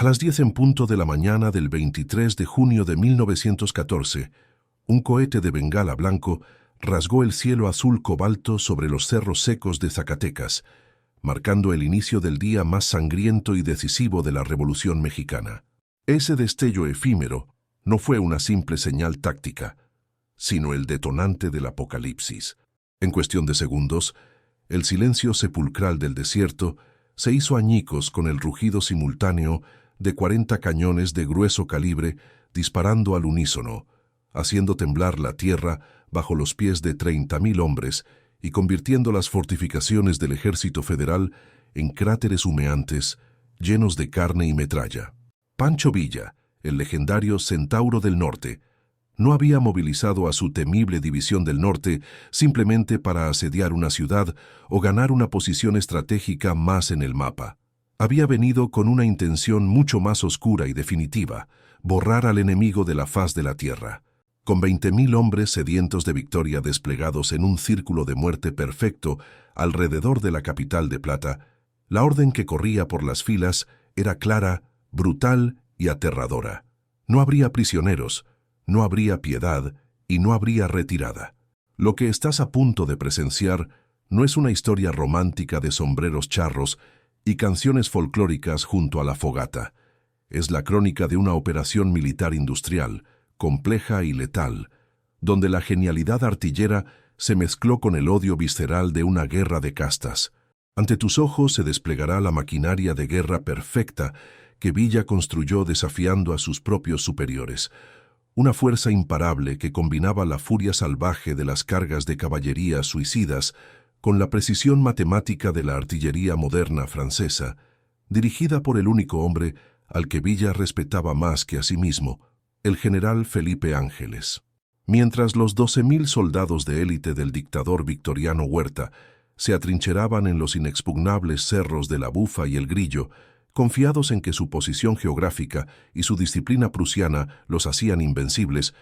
A las 10 en punto de la mañana del 23 de junio de 1914, un cohete de bengala blanco rasgó el cielo azul cobalto sobre los cerros secos de Zacatecas, marcando el inicio del día más sangriento y decisivo de la Revolución Mexicana. Ese destello efímero no fue una simple señal táctica, sino el detonante del apocalipsis. En cuestión de segundos, el silencio sepulcral del desierto se hizo añicos con el rugido simultáneo de 40 cañones de grueso calibre disparando al unísono, haciendo temblar la tierra bajo los pies de 30.000 hombres y convirtiendo las fortificaciones del Ejército Federal en cráteres humeantes, llenos de carne y metralla. Pancho Villa, el legendario Centauro del Norte, no había movilizado a su temible División del Norte simplemente para asediar una ciudad o ganar una posición estratégica más en el mapa. Había venido con una intención mucho más oscura y definitiva: borrar al enemigo de la faz de la tierra. Con 20.000 hombres sedientos de victoria desplegados en un círculo de muerte perfecto alrededor de la capital de Plata, la orden que corría por las filas era clara, brutal y aterradora. No habría prisioneros, no habría piedad y no habría retirada. Lo que estás a punto de presenciar no es una historia romántica de sombreros charros y canciones folclóricas junto a la fogata. Es la crónica de una operación militar industrial, compleja y letal, donde la genialidad artillera se mezcló con el odio visceral de una guerra de castas. Ante tus ojos se desplegará la maquinaria de guerra perfecta que Villa construyó desafiando a sus propios superiores. Una fuerza imparable que combinaba la furia salvaje de las cargas de caballería suicidas con la precisión matemática de la artillería moderna francesa, dirigida por el único hombre al que Villa respetaba más que a sí mismo, el general Felipe Ángeles. Mientras los 12.000 soldados de élite del dictador Victoriano Huerta se atrincheraban en los inexpugnables cerros de la Bufa y el Grillo, confiados en que su posición geográfica y su disciplina prusiana los hacían invencibles,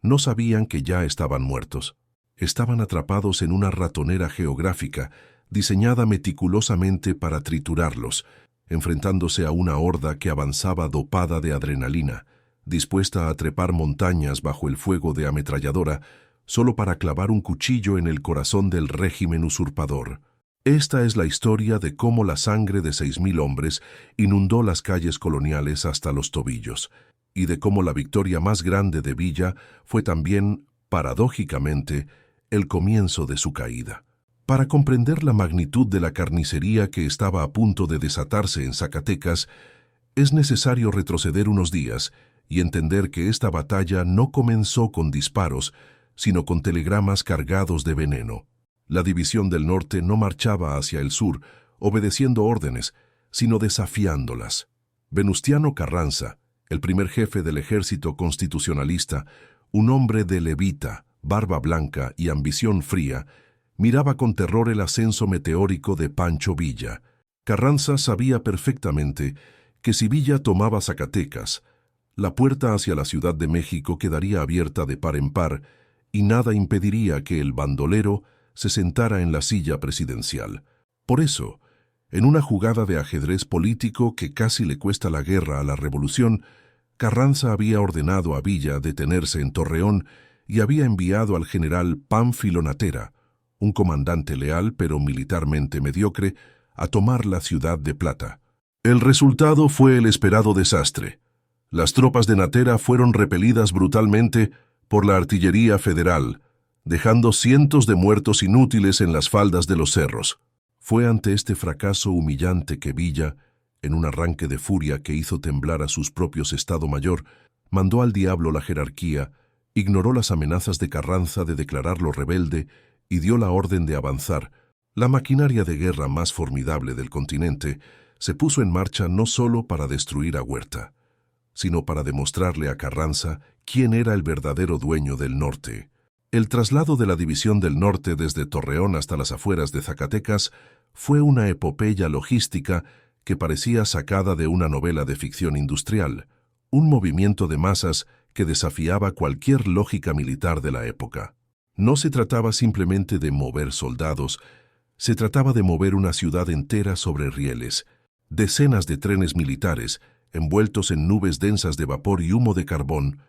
no sabían que ya estaban muertos. Estaban atrapados en una ratonera geográfica diseñada meticulosamente para triturarlos, enfrentándose a una horda que avanzaba dopada de adrenalina, dispuesta a trepar montañas bajo el fuego de ametralladora, solo para clavar un cuchillo en el corazón del régimen usurpador. Esta es la historia de cómo la sangre de 6.000 hombres inundó las calles coloniales hasta los tobillos, y de cómo la victoria más grande de Villa fue también, paradójicamente, el comienzo de su caída. Para comprender la magnitud de la carnicería que estaba a punto de desatarse en Zacatecas, es necesario retroceder unos días y entender que esta batalla no comenzó con disparos, sino con telegramas cargados de veneno. La División del Norte no marchaba hacia el sur, obedeciendo órdenes, sino desafiándolas. Venustiano Carranza, el primer jefe del ejército constitucionalista, un hombre de levita, barba blanca y ambición fría, miraba con terror el ascenso meteórico de Pancho Villa. Carranza sabía perfectamente que si Villa tomaba Zacatecas, la puerta hacia la Ciudad de México quedaría abierta de par en par y nada impediría que el bandolero se sentara en la silla presidencial. Por eso, en una jugada de ajedrez político que casi le cuesta la guerra a la revolución, Carranza había ordenado a Villa detenerse en Torreón y había enviado al general Pánfilo Natera, un comandante leal pero militarmente mediocre, a tomar la ciudad de Plata. El resultado fue el esperado desastre. Las tropas de Natera fueron repelidas brutalmente por la artillería federal, dejando cientos de muertos inútiles en las faldas de los cerros. Fue ante este fracaso humillante que Villa, en un arranque de furia que hizo temblar a sus propios Estado Mayor, mandó al diablo la jerarquía, ignoró las amenazas de Carranza de declararlo rebelde y dio la orden de avanzar. La maquinaria de guerra más formidable del continente se puso en marcha no solo para destruir a Huerta, sino para demostrarle a Carranza quién era el verdadero dueño del norte. El traslado de la División del Norte desde Torreón hasta las afueras de Zacatecas fue una epopeya logística que parecía sacada de una novela de ficción industrial, un movimiento de masas que desafiaba cualquier lógica militar de la época. No se trataba simplemente de mover soldados, se trataba de mover una ciudad entera sobre rieles, decenas de trenes militares, envueltos en nubes densas de vapor y humo de carbón,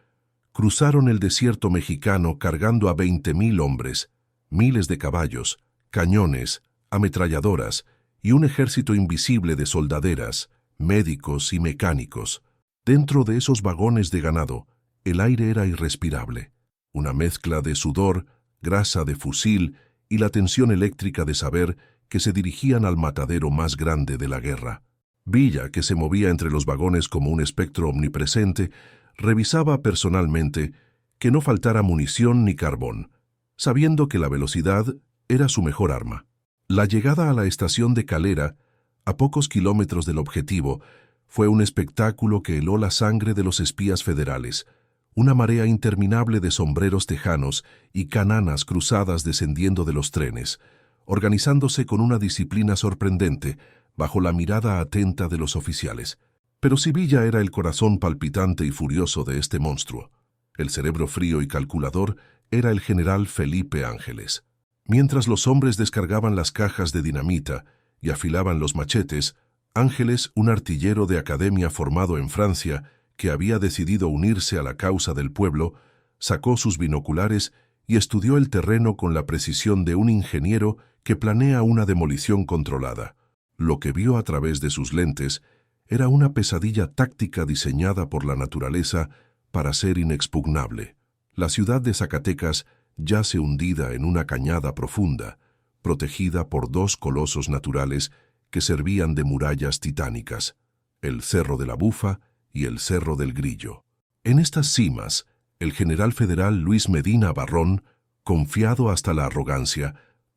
cruzaron el desierto mexicano cargando a 20.000 hombres, miles de caballos, cañones, ametralladoras y un ejército invisible de soldaderas, médicos y mecánicos. Dentro de esos vagones de ganado, el aire era irrespirable, una mezcla de sudor, grasa de fusil y la tensión eléctrica de saber que se dirigían al matadero más grande de la guerra. Villa, que se movía entre los vagones como un espectro omnipresente, revisaba personalmente que no faltara munición ni carbón, sabiendo que la velocidad era su mejor arma. La llegada a la estación de Calera, a pocos kilómetros del objetivo, fue un espectáculo que heló la sangre de los espías federales, una marea interminable de sombreros tejanos y cananas cruzadas descendiendo de los trenes, organizándose con una disciplina sorprendente, bajo la mirada atenta de los oficiales. Pero si Villa era el corazón palpitante y furioso de este monstruo, el cerebro frío y calculador era el general Felipe Ángeles. Mientras los hombres descargaban las cajas de dinamita y afilaban los machetes, Ángeles, un artillero de academia formado en Francia, que había decidido unirse a la causa del pueblo, sacó sus binoculares y estudió el terreno con la precisión de un ingeniero que planea una demolición controlada. Lo que vio a través de sus lentes era una pesadilla táctica diseñada por la naturaleza para ser inexpugnable. La ciudad de Zacatecas yace hundida en una cañada profunda, protegida por dos colosos naturales que servían de murallas titánicas, el Cerro de la Bufa y el Cerro del Grillo. En estas cimas, el general federal Luis Medina Barrón, confiado hasta la arrogancia,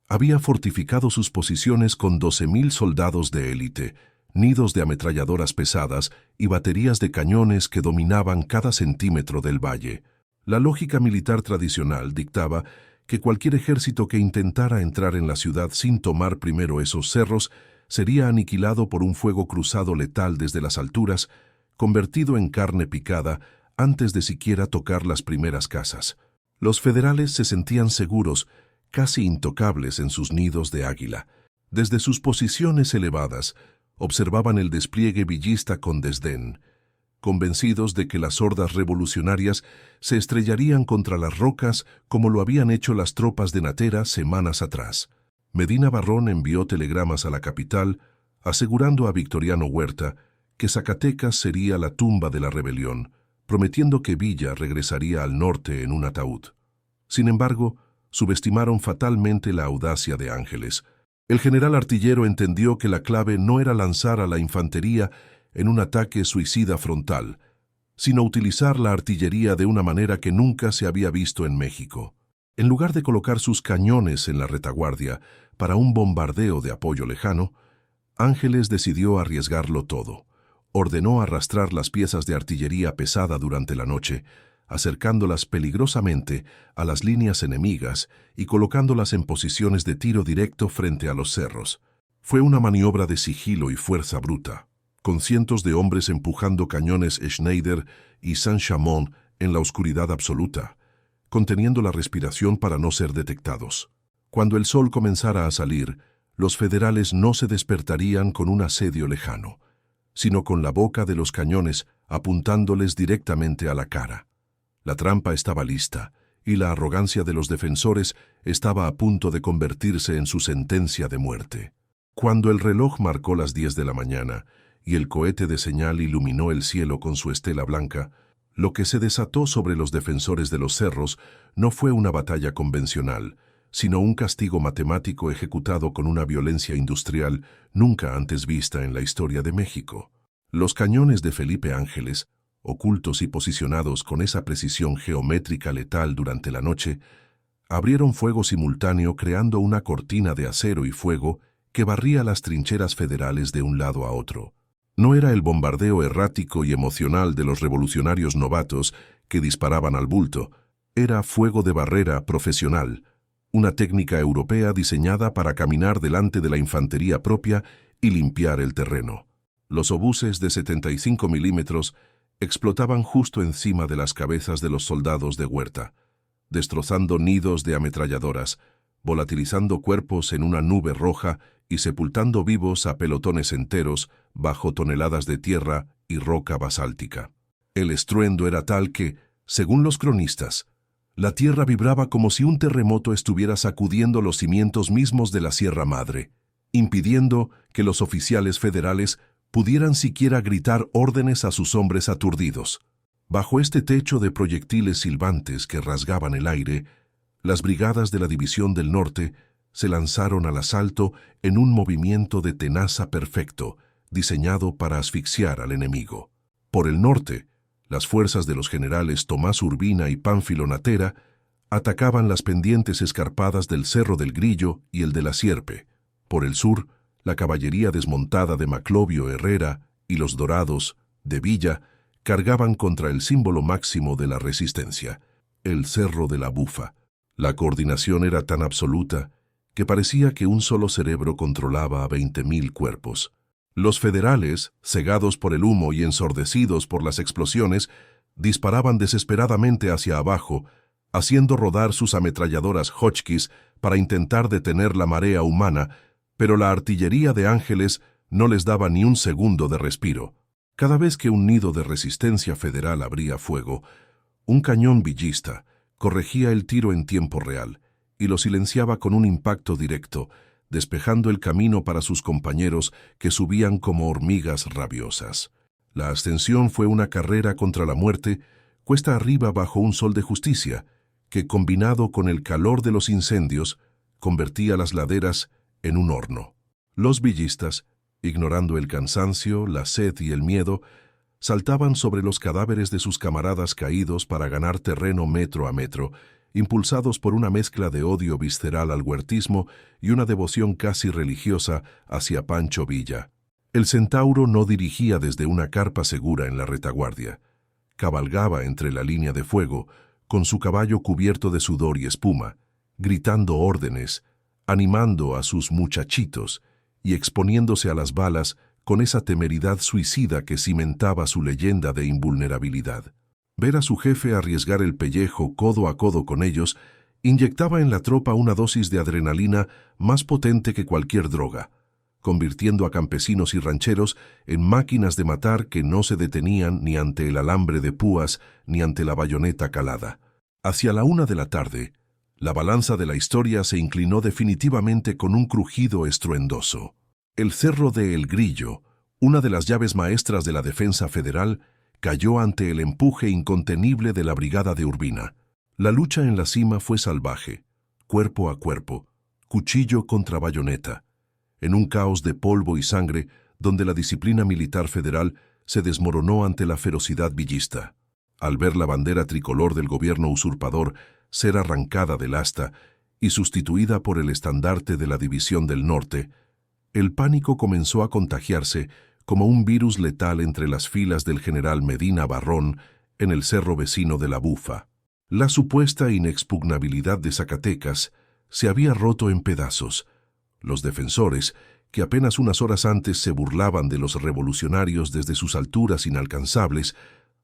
había fortificado sus posiciones con 12.000 soldados de élite, nidos de ametralladoras pesadas y baterías de cañones que dominaban cada centímetro del valle. La lógica militar tradicional dictaba que cualquier ejército que intentara entrar en la ciudad sin tomar primero esos cerros sería aniquilado por un fuego cruzado letal desde las alturas, convertido en carne picada antes de siquiera tocar las primeras casas. Los federales se sentían seguros, casi intocables en sus nidos de águila. Desde sus posiciones elevadas, observaban el despliegue villista con desdén, convencidos de que las hordas revolucionarias se estrellarían contra las rocas como lo habían hecho las tropas de Natera semanas atrás. Medina Barrón envió telegramas a la capital, asegurando a Victoriano Huerta que Zacatecas sería la tumba de la rebelión, prometiendo que Villa regresaría al norte en un ataúd. Sin embargo, subestimaron fatalmente la audacia de Ángeles. El general artillero entendió que la clave no era lanzar a la infantería en un ataque suicida frontal, sino utilizar la artillería de una manera que nunca se había visto en México. En lugar de colocar sus cañones en la retaguardia para un bombardeo de apoyo lejano, Ángeles decidió arriesgarlo todo. Ordenó arrastrar las piezas de artillería pesada durante la noche, acercándolas peligrosamente a las líneas enemigas y colocándolas en posiciones de tiro directo frente a los cerros. Fue una maniobra de sigilo y fuerza bruta, con cientos de hombres empujando cañones Schneider y Saint-Chamond en la oscuridad absoluta, conteniendo la respiración para no ser detectados. Cuando el sol comenzara a salir, los federales no se despertarían con un asedio lejano, sino con la boca de los cañones apuntándoles directamente a la cara. La trampa estaba lista, y la arrogancia de los defensores estaba a punto de convertirse en su sentencia de muerte. Cuando el reloj marcó las 10 de la mañana y el cohete de señal iluminó el cielo con su estela blanca, lo que se desató sobre los defensores de los cerros no fue una batalla convencional, sino un castigo matemático ejecutado con una violencia industrial nunca antes vista en la historia de México. Los cañones de Felipe Ángeles, ocultos y posicionados con esa precisión geométrica letal durante la noche, abrieron fuego simultáneo creando una cortina de acero y fuego que barría las trincheras federales de un lado a otro. No era el bombardeo errático y emocional de los revolucionarios novatos que disparaban al bulto, era fuego de barrera profesional, una técnica europea diseñada para caminar delante de la infantería propia y limpiar el terreno. Los obuses de 75 milímetros explotaban justo encima de las cabezas de los soldados de Huerta, destrozando nidos de ametralladoras, volatilizando cuerpos en una nube roja y sepultando vivos a pelotones enteros bajo toneladas de tierra y roca basáltica. El estruendo era tal que, según los cronistas, la tierra vibraba como si un terremoto estuviera sacudiendo los cimientos mismos de la Sierra Madre, impidiendo que los oficiales federales pudieran siquiera gritar órdenes a sus hombres aturdidos. Bajo este techo de proyectiles silbantes que rasgaban el aire, las brigadas de la División del Norte se lanzaron al asalto en un movimiento de tenaza perfecto, diseñado para asfixiar al enemigo. Por el norte, las fuerzas de los generales Tomás Urbina y Pánfilo Natera atacaban las pendientes escarpadas del Cerro del Grillo y el de la Sierpe. Por el sur, la caballería desmontada de Maclovio Herrera y los Dorados, de Villa, cargaban contra el símbolo máximo de la resistencia, el Cerro de la Bufa. La coordinación era tan absoluta que parecía que un solo cerebro controlaba a 20.000 cuerpos. Los federales, cegados por el humo y ensordecidos por las explosiones, disparaban desesperadamente hacia abajo, haciendo rodar sus ametralladoras Hotchkiss para intentar detener la marea humana, pero la artillería de Ángeles no les daba ni un segundo de respiro. Cada vez que un nido de resistencia federal abría fuego, un cañón villista corregía el tiro en tiempo real y lo silenciaba con un impacto directo, despejando el camino para sus compañeros que subían como hormigas rabiosas. La ascensión fue una carrera contra la muerte, cuesta arriba bajo un sol de justicia, que combinado con el calor de los incendios, convertía las laderas en un horno. Los villistas, ignorando el cansancio, la sed y el miedo, saltaban sobre los cadáveres de sus camaradas caídos para ganar terreno metro a metro, impulsados por una mezcla de odio visceral al huertismo y una devoción casi religiosa hacia Pancho Villa. El centauro no dirigía desde una carpa segura en la retaguardia. Cabalgaba entre la línea de fuego, con su caballo cubierto de sudor y espuma, gritando órdenes, animando a sus muchachitos y exponiéndose a las balas con esa temeridad suicida que cimentaba su leyenda de invulnerabilidad. Ver a su jefe arriesgar el pellejo codo a codo con ellos inyectaba en la tropa una dosis de adrenalina más potente que cualquier droga, convirtiendo a campesinos y rancheros en máquinas de matar que no se detenían ni ante el alambre de púas ni ante la bayoneta calada. Hacia la 1 de la tarde, la balanza de la historia se inclinó definitivamente con un crujido estruendoso. El Cerro de El Grillo, una de las llaves maestras de la defensa federal, cayó ante el empuje incontenible de la brigada de Urbina. La lucha en la cima fue salvaje, cuerpo a cuerpo, cuchillo contra bayoneta, en un caos de polvo y sangre donde la disciplina militar federal se desmoronó ante la ferocidad villista. Al ver la bandera tricolor del gobierno usurpador ser arrancada del asta y sustituida por el estandarte de la División del Norte, el pánico comenzó a contagiarse como un virus letal entre las filas del general Medina Barrón en el cerro vecino de la Bufa. La supuesta inexpugnabilidad de Zacatecas se había roto en pedazos. Los defensores, que apenas unas horas antes se burlaban de los revolucionarios desde sus alturas inalcanzables,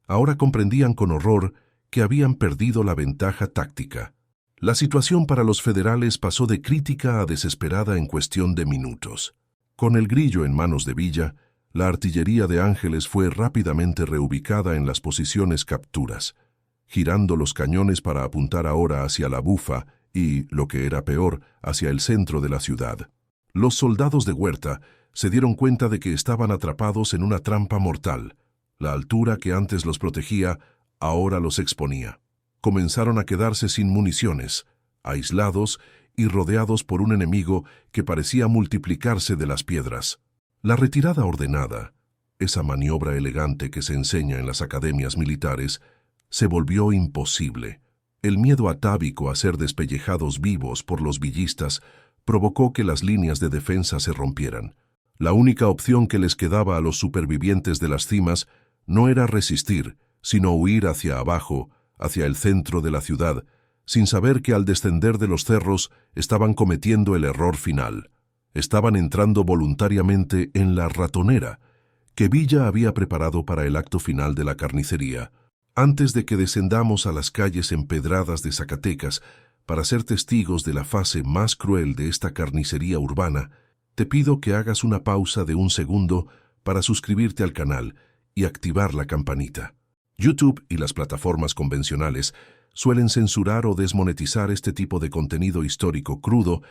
ahora comprendían con horror que habían perdido la ventaja táctica. La situación para los federales pasó de crítica a desesperada en cuestión de minutos. Con el Grillo en manos de Villa, la artillería de Ángeles fue rápidamente reubicada en las posiciones capturas, girando los cañones para apuntar ahora hacia la Bufa y, lo que era peor, hacia el centro de la ciudad. Los soldados de Huerta se dieron cuenta de que estaban atrapados en una trampa mortal. La altura que antes los protegía, ahora los exponía. Comenzaron a quedarse sin municiones, aislados y rodeados por un enemigo que parecía multiplicarse de las piedras. La retirada ordenada, esa maniobra elegante que se enseña en las academias militares, se volvió imposible. El miedo atávico a ser despellejados vivos por los villistas provocó que las líneas de defensa se rompieran. La única opción que les quedaba a los supervivientes de las cimas no era resistir, sino huir hacia abajo, hacia el centro de la ciudad, sin saber que al descender de los cerros estaban cometiendo el error final. Estaban entrando voluntariamente en la ratonera, que Villa había preparado para el acto final de la carnicería. Antes de que descendamos a las calles empedradas de Zacatecas para ser testigos de la fase más cruel de esta carnicería urbana, te pido que hagas una pausa de un segundo para suscribirte al canal y activar la campanita. YouTube y las plataformas convencionales suelen censurar o desmonetizar este tipo de contenido histórico crudo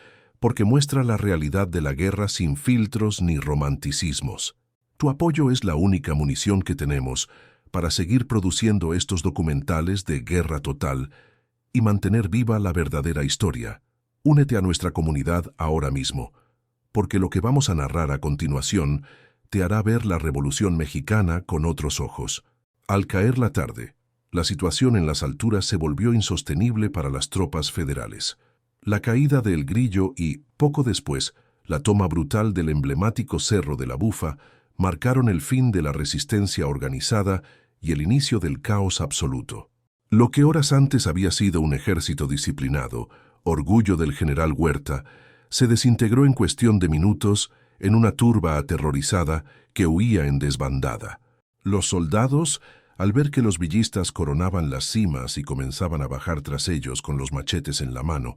porque muestra la realidad de la guerra sin filtros ni romanticismos. Tu apoyo es la única munición que tenemos para seguir produciendo estos documentales de guerra total y mantener viva la verdadera historia. Únete a nuestra comunidad ahora mismo, porque lo que vamos a narrar a continuación te hará ver la Revolución Mexicana con otros ojos. Al caer la tarde, la situación en las alturas se volvió insostenible para las tropas federales. La caída de El Grillo y, poco después, la toma brutal del emblemático Cerro de la Bufa marcaron el fin de la resistencia organizada y el inicio del caos absoluto. Lo que horas antes había sido un ejército disciplinado, orgullo del general Huerta, se desintegró en cuestión de minutos en una turba aterrorizada que huía en desbandada. Los soldados, al ver que los villistas coronaban las cimas y comenzaban a bajar tras ellos con los machetes en la mano,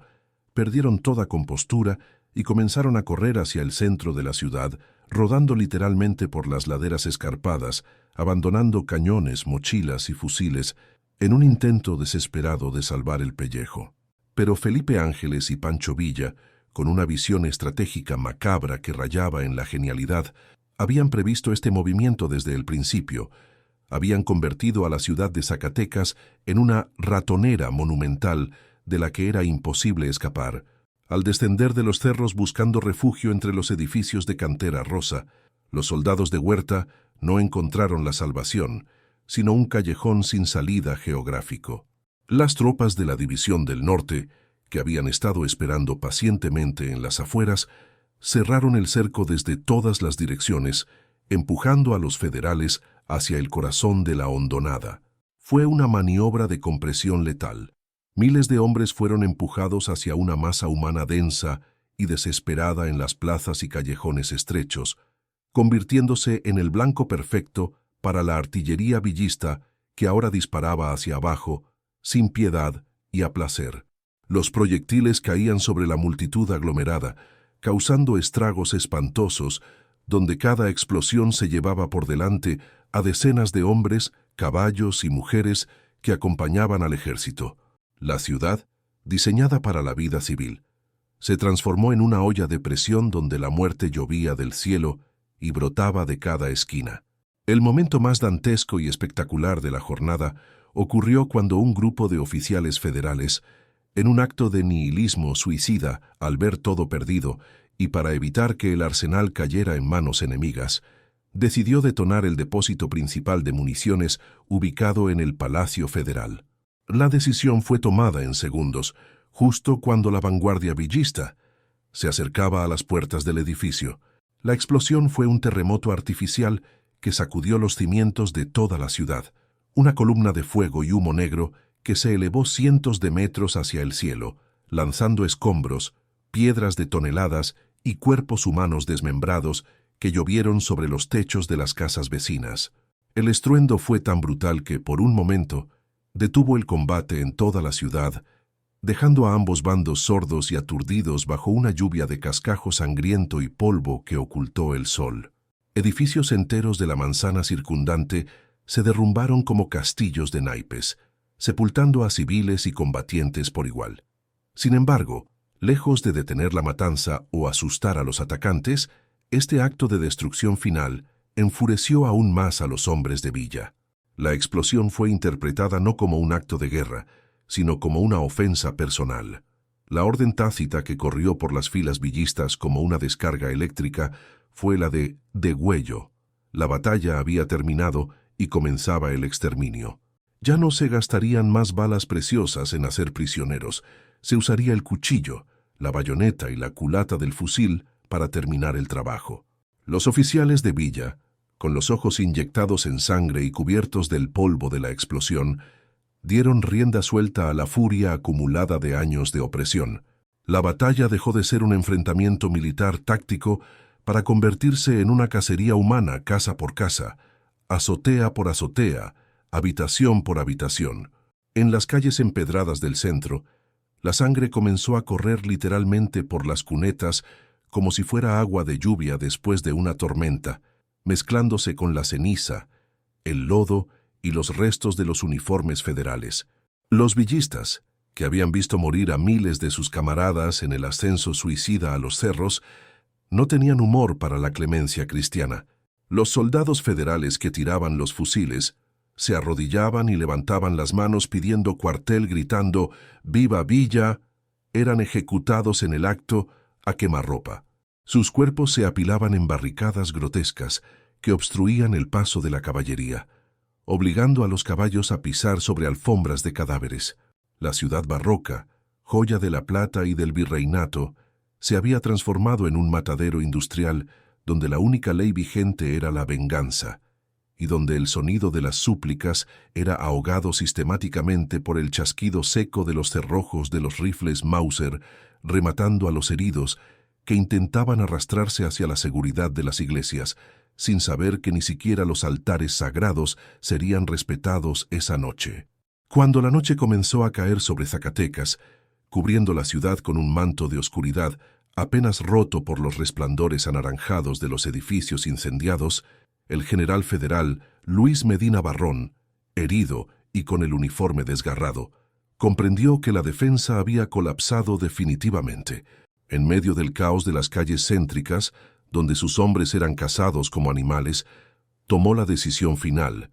perdieron toda compostura y comenzaron a correr hacia el centro de la ciudad, rodando literalmente por las laderas escarpadas, abandonando cañones, mochilas y fusiles en un intento desesperado de salvar el pellejo. Pero Felipe Ángeles y Pancho Villa, con una visión estratégica macabra que rayaba en la genialidad, habían previsto este movimiento desde el principio. Habían convertido a la ciudad de Zacatecas en una ratonera monumental de la que era imposible escapar. Al descender de los cerros buscando refugio entre los edificios de cantera rosa, los soldados de Huerta no encontraron la salvación, sino un callejón sin salida geográfico. Las tropas de la División del Norte, que habían estado esperando pacientemente en las afueras, cerraron el cerco desde todas las direcciones, empujando a los federales hacia el corazón de la hondonada. Fue una maniobra de compresión letal. Miles de hombres fueron empujados hacia una masa humana densa y desesperada en las plazas y callejones estrechos, convirtiéndose en el blanco perfecto para la artillería villista que ahora disparaba hacia abajo, sin piedad y a placer. Los proyectiles caían sobre la multitud aglomerada, causando estragos espantosos, donde cada explosión se llevaba por delante a decenas de hombres, caballos y mujeres que acompañaban al ejército. La ciudad, diseñada para la vida civil, se transformó en una olla de presión donde la muerte llovía del cielo y brotaba de cada esquina. El momento más dantesco y espectacular de la jornada ocurrió cuando un grupo de oficiales federales, en un acto de nihilismo suicida al ver todo perdido y para evitar que el arsenal cayera en manos enemigas, decidió detonar el depósito principal de municiones ubicado en el Palacio Federal. La decisión fue tomada en segundos, justo cuando la vanguardia villista se acercaba a las puertas del edificio. La explosión fue un terremoto artificial que sacudió los cimientos de toda la ciudad, una columna de fuego y humo negro que se elevó cientos de metros hacia el cielo, lanzando escombros, piedras de toneladas y cuerpos humanos desmembrados que llovieron sobre los techos de las casas vecinas. El estruendo fue tan brutal que, por un momento, detuvo el combate en toda la ciudad, dejando a ambos bandos sordos y aturdidos bajo una lluvia de cascajo sangriento y polvo que ocultó el sol. Edificios enteros de la manzana circundante se derrumbaron como castillos de naipes, sepultando a civiles y combatientes por igual. Sin embargo, lejos de detener la matanza o asustar a los atacantes, este acto de destrucción final enfureció aún más a los hombres de Villa. La explosión fue interpretada no como un acto de guerra, sino como una ofensa personal. La orden tácita que corrió por las filas villistas como una descarga eléctrica fue la de degüello. La batalla había terminado y comenzaba el exterminio. Ya no se gastarían más balas preciosas en hacer prisioneros. Se usaría el cuchillo, la bayoneta y la culata del fusil para terminar el trabajo. Los oficiales de Villa, con los ojos inyectados en sangre y cubiertos del polvo de la explosión, dieron rienda suelta a la furia acumulada de años de opresión. La batalla dejó de ser un enfrentamiento militar táctico para convertirse en una cacería humana casa por casa, azotea por azotea, habitación por habitación. En las calles empedradas del centro, la sangre comenzó a correr literalmente por las cunetas como si fuera agua de lluvia después de una tormenta, mezclándose con la ceniza, el lodo y los restos de los uniformes federales. Los villistas, que habían visto morir a miles de sus camaradas en el ascenso suicida a los cerros, no tenían humor para la clemencia cristiana. Los soldados federales que tiraban los fusiles se arrodillaban y levantaban las manos pidiendo cuartel, gritando «¡Viva Villa!», eran ejecutados en el acto a quemarropa. Sus cuerpos se apilaban en barricadas grotescas que obstruían el paso de la caballería, obligando a los caballos a pisar sobre alfombras de cadáveres. La ciudad barroca, joya de la plata y del virreinato, se había transformado en un matadero industrial donde la única ley vigente era la venganza, y donde el sonido de las súplicas era ahogado sistemáticamente por el chasquido seco de los cerrojos de los rifles Mauser, rematando a los heridos que intentaban arrastrarse hacia la seguridad de las iglesias, sin saber que ni siquiera los altares sagrados serían respetados esa noche. Cuando la noche comenzó a caer sobre Zacatecas, cubriendo la ciudad con un manto de oscuridad, apenas roto por los resplandores anaranjados de los edificios incendiados, el general federal Luis Medina Barrón, herido y con el uniforme desgarrado, comprendió que la defensa había colapsado definitivamente. En medio del caos de las calles céntricas, donde sus hombres eran cazados como animales, tomó la decisión final,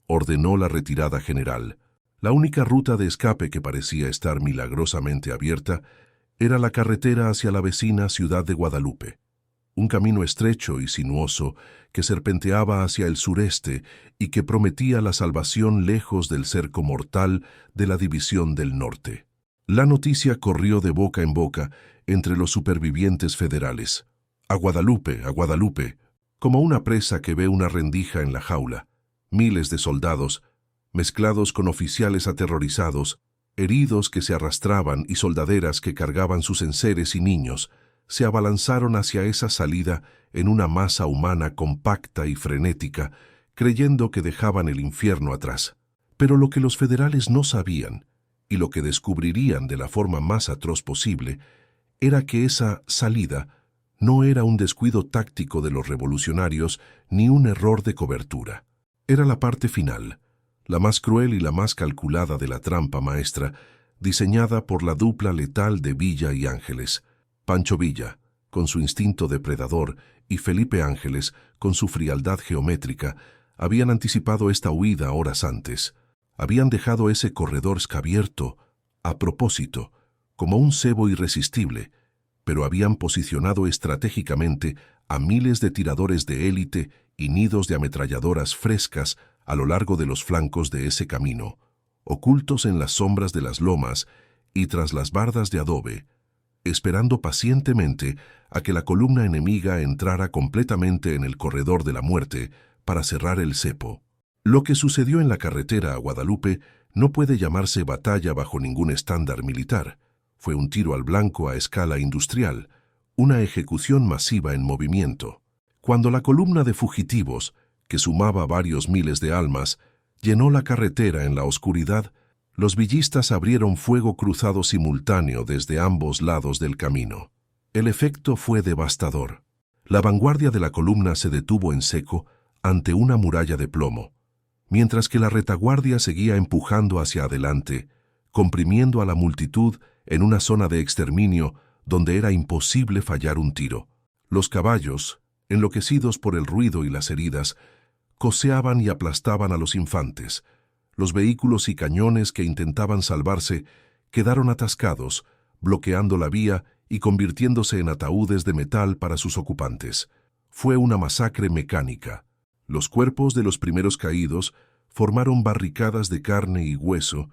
ordenó la retirada general. La única ruta de escape que parecía estar milagrosamente abierta era la carretera hacia la vecina ciudad de Guadalupe, un camino estrecho y sinuoso que serpenteaba hacia el sureste y que prometía la salvación lejos del cerco mortal de la División del Norte. La noticia corrió de boca en boca entre los supervivientes federales. A Guadalupe, como una presa que ve una rendija en la jaula. Miles de soldados, mezclados con oficiales aterrorizados, heridos que se arrastraban y soldaderas que cargaban sus enseres y niños, se abalanzaron hacia esa salida en una masa humana compacta y frenética, creyendo que dejaban el infierno atrás. Pero lo que los federales no sabían, y lo que descubrirían de la forma más atroz posible, era que esa salida no era un descuido táctico de los revolucionarios ni un error de cobertura. Era la parte final, la más cruel y la más calculada de la trampa maestra, diseñada por la dupla letal de Villa y Ángeles. Pancho Villa, con su instinto depredador, y Felipe Ángeles, con su frialdad geométrica, habían anticipado esta huida horas antes. Habían dejado ese corredor abierto, a propósito, como un cebo irresistible, pero habían posicionado estratégicamente a miles de tiradores de élite y nidos de ametralladoras frescas a lo largo de los flancos de ese camino, ocultos en las sombras de las lomas y tras las bardas de adobe, esperando pacientemente a que la columna enemiga entrara completamente en el corredor de la muerte para cerrar el cepo. Lo que sucedió en la carretera a Guadalupe no puede llamarse batalla bajo ningún estándar militar. Fue un tiro al blanco a escala industrial, una ejecución masiva en movimiento. Cuando la columna de fugitivos, que sumaba varios miles de almas, llenó la carretera en la oscuridad, los villistas abrieron fuego cruzado simultáneo desde ambos lados del camino. El efecto fue devastador. La vanguardia de la columna se detuvo en seco ante una muralla de plomo, mientras que la retaguardia seguía empujando hacia adelante, comprimiendo a la multitud en una zona de exterminio donde era imposible fallar un tiro. Los caballos, enloquecidos por el ruido y las heridas, coceaban y aplastaban a los infantes. Los vehículos y cañones que intentaban salvarse quedaron atascados, bloqueando la vía y convirtiéndose en ataúdes de metal para sus ocupantes. Fue una masacre mecánica. Los cuerpos de los primeros caídos formaron barricadas de carne y hueso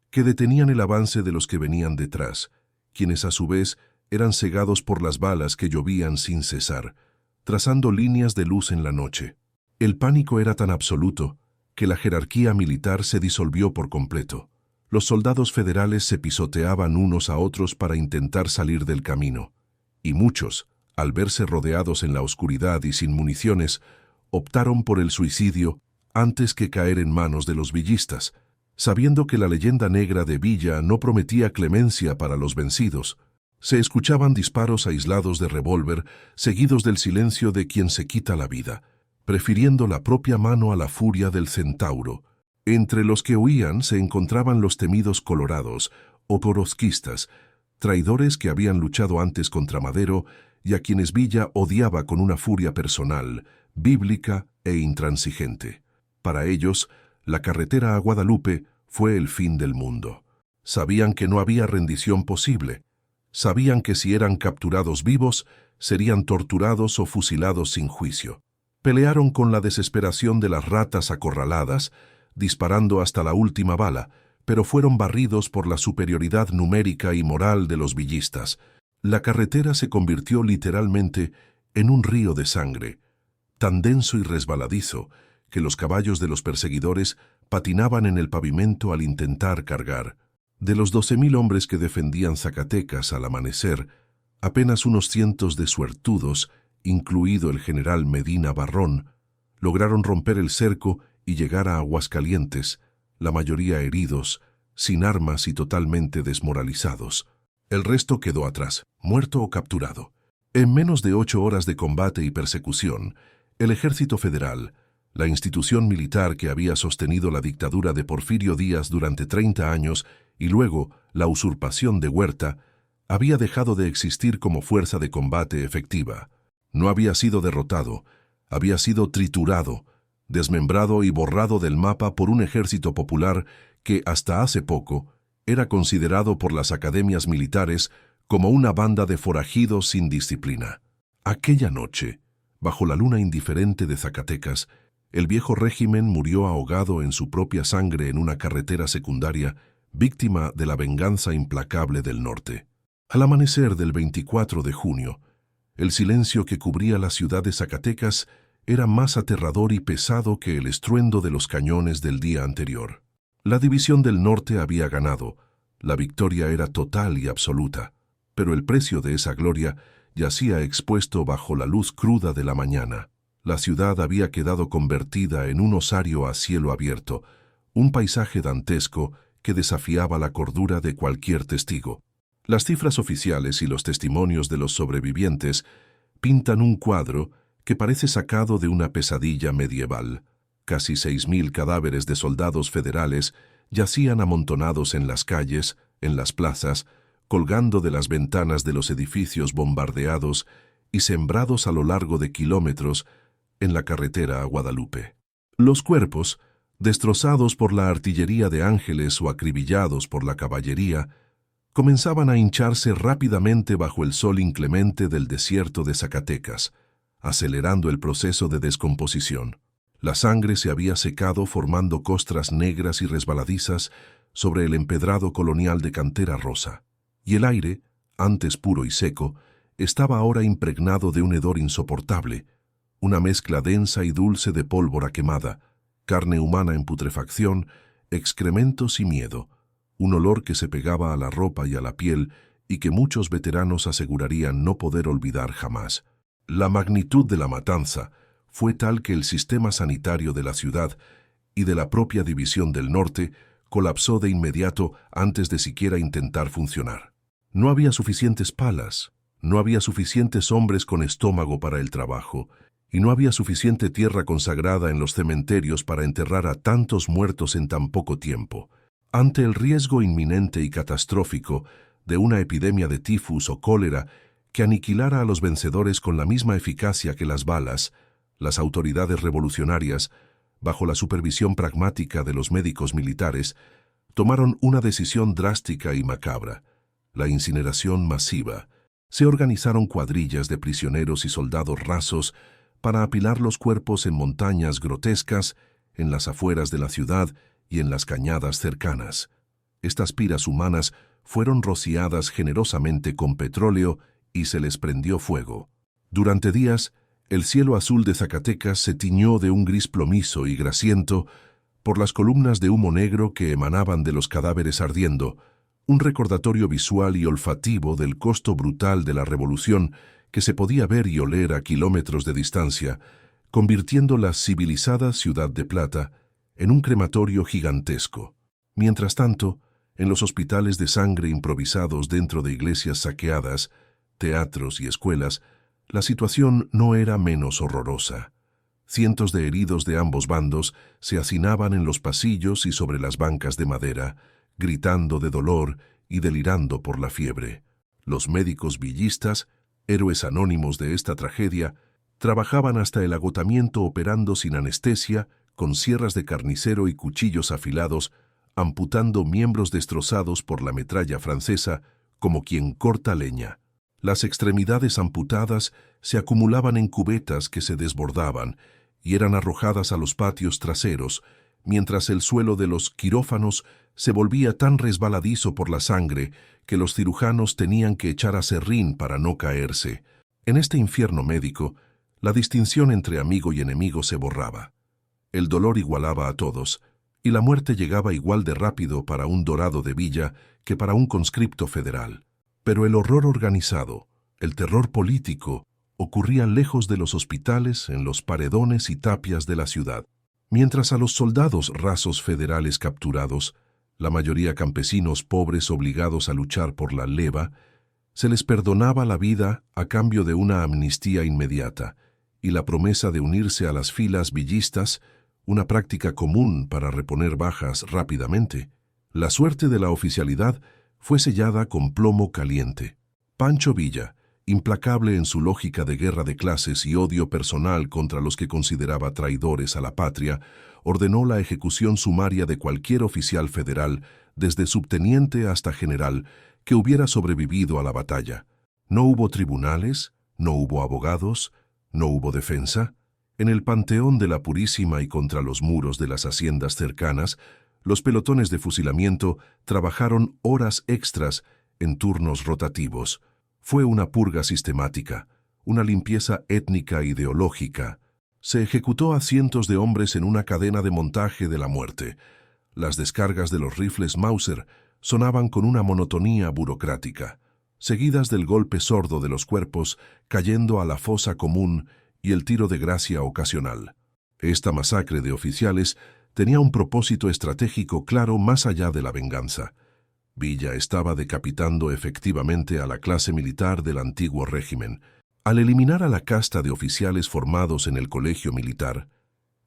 que detenían el avance de los que venían detrás, quienes a su vez eran cegados por las balas que llovían sin cesar, trazando líneas de luz en la noche. El pánico era tan absoluto que la jerarquía militar se disolvió por completo. Los soldados federales se pisoteaban unos a otros para intentar salir del camino, y muchos, al verse rodeados en la oscuridad y sin municiones, optaron por el suicidio antes que caer en manos de los villistas, sabiendo que la leyenda negra de Villa no prometía clemencia para los vencidos. Se escuchaban disparos aislados de revólver, seguidos del silencio de quien se quita la vida, prefiriendo la propia mano a la furia del centauro. Entre los que huían se encontraban los temidos colorados, o trotskistas, traidores que habían luchado antes contra Madero y a quienes Villa odiaba con una furia personal, bíblica e intransigente. Para ellos, la carretera a Guadalupe fue el fin del mundo. Sabían que no había rendición posible. Sabían que si eran capturados vivos, serían torturados o fusilados sin juicio. Pelearon con la desesperación de las ratas acorraladas, disparando hasta la última bala, pero fueron barridos por la superioridad numérica y moral de los villistas. La carretera se convirtió literalmente en un río de sangre, tan denso y resbaladizo que los caballos de los perseguidores patinaban en el pavimento al intentar cargar. De los 12.000 hombres que defendían Zacatecas al amanecer, apenas unos cientos de suertudos, incluido el general Medina Barrón, lograron romper el cerco y llegar a Aguascalientes, la mayoría heridos, sin armas y totalmente desmoralizados. El resto quedó atrás, muerto o capturado. En menos de 8 horas de combate y persecución, el Ejército Federal, la institución militar que había sostenido la dictadura de Porfirio Díaz durante 30 años y luego la usurpación de Huerta, había dejado de existir como fuerza de combate efectiva. No había sido derrotado, había sido triturado, desmembrado y borrado del mapa por un ejército popular que, hasta hace poco, era considerado por las academias militares como una banda de forajidos sin disciplina. Aquella noche, bajo la luna indiferente de Zacatecas, el viejo régimen murió ahogado en su propia sangre en una carretera secundaria, víctima de la venganza implacable del norte. Al amanecer del 24 de junio, el silencio que cubría la ciudad de Zacatecas era más aterrador y pesado que el estruendo de los cañones del día anterior. La división del norte había ganado, la victoria era total y absoluta, pero el precio de esa gloria yacía expuesto bajo la luz cruda de la mañana. La ciudad había quedado convertida en un osario a cielo abierto, un paisaje dantesco que desafiaba la cordura de cualquier testigo. Las cifras oficiales y los testimonios de los sobrevivientes pintan un cuadro que parece sacado de una pesadilla medieval. Casi 6.000 cadáveres de soldados federales yacían amontonados en las calles, en las plazas, colgando de las ventanas de los edificios bombardeados y sembrados a lo largo de kilómetros en la carretera a Guadalupe. Los cuerpos, destrozados por la artillería de Ángeles o acribillados por la caballería, comenzaban a hincharse rápidamente bajo el sol inclemente del desierto de Zacatecas, acelerando el proceso de descomposición. La sangre se había secado formando costras negras y resbaladizas sobre el empedrado colonial de cantera rosa, y el aire, antes puro y seco, estaba ahora impregnado de un hedor insoportable, una mezcla densa y dulce de pólvora quemada, carne humana en putrefacción, excrementos y miedo, un olor que se pegaba a la ropa y a la piel y que muchos veteranos asegurarían no poder olvidar jamás. La magnitud de la matanza fue tal que el sistema sanitario de la ciudad y de la propia División del Norte colapsó de inmediato antes de siquiera intentar funcionar. No había suficientes palas, no había suficientes hombres con estómago para el trabajo, y no había suficiente tierra consagrada en los cementerios para enterrar a tantos muertos en tan poco tiempo. Ante el riesgo inminente y catastrófico de una epidemia de tifus o cólera que aniquilara a los vencedores con la misma eficacia que las balas, las autoridades revolucionarias, bajo la supervisión pragmática de los médicos militares, tomaron una decisión drástica y macabra: la incineración masiva. Se organizaron cuadrillas de prisioneros y soldados rasos para apilar los cuerpos en montañas grotescas, en las afueras de la ciudad y en las cañadas cercanas. Estas piras humanas fueron rociadas generosamente con petróleo y se les prendió fuego. Durante días, el cielo azul de Zacatecas se tiñó de un gris plomizo y grasiento por las columnas de humo negro que emanaban de los cadáveres ardiendo, un recordatorio visual y olfativo del costo brutal de la revolución que se podía ver y oler a kilómetros de distancia, convirtiendo la civilizada Ciudad de Plata en un crematorio gigantesco. Mientras tanto, en los hospitales de sangre improvisados dentro de iglesias saqueadas, teatros y escuelas, la situación no era menos horrorosa. Cientos de heridos de ambos bandos se hacinaban en los pasillos y sobre las bancas de madera, gritando de dolor y delirando por la fiebre. Los médicos villistas, héroes anónimos de esta tragedia, trabajaban hasta el agotamiento operando sin anestesia, con sierras de carnicero y cuchillos afilados, amputando miembros destrozados por la metralla francesa como quien corta leña. Las extremidades amputadas se acumulaban en cubetas que se desbordaban y eran arrojadas a los patios traseros, mientras el suelo de los quirófanos se volvía tan resbaladizo por la sangre que los cirujanos tenían que echar aserrín para no caerse. En este infierno médico, la distinción entre amigo y enemigo se borraba. El dolor igualaba a todos, y la muerte llegaba igual de rápido para un dorado de villa que para un conscripto federal. Pero el horror organizado, el terror político, ocurría lejos de los hospitales, en los paredones y tapias de la ciudad. Mientras a los soldados rasos federales capturados, la mayoría campesinos pobres obligados a luchar por la leva, se les perdonaba la vida a cambio de una amnistía inmediata y la promesa de unirse a las filas villistas, una práctica común para reponer bajas rápidamente. La suerte de la oficialidad fue sellada con plomo caliente. Pancho Villa, implacable en su lógica de guerra de clases y odio personal contra los que consideraba traidores a la patria, ordenó la ejecución sumaria de cualquier oficial federal, desde subteniente hasta general, que hubiera sobrevivido a la batalla. No hubo tribunales, no hubo abogados, no hubo defensa. En el panteón de la Purísima y contra los muros de las haciendas cercanas, los pelotones de fusilamiento trabajaron horas extras en turnos rotativos. Fue una purga sistemática, una limpieza étnica ideológica. Se ejecutó a cientos de hombres en una cadena de montaje de la muerte. Las descargas de los rifles Mauser sonaban con una monotonía burocrática, seguidas del golpe sordo de los cuerpos cayendo a la fosa común y el tiro de gracia ocasional. Esta masacre de oficiales tenía un propósito estratégico claro más allá de la venganza. Villa estaba decapitando efectivamente a la clase militar del antiguo régimen. Al eliminar a la casta de oficiales formados en el colegio militar,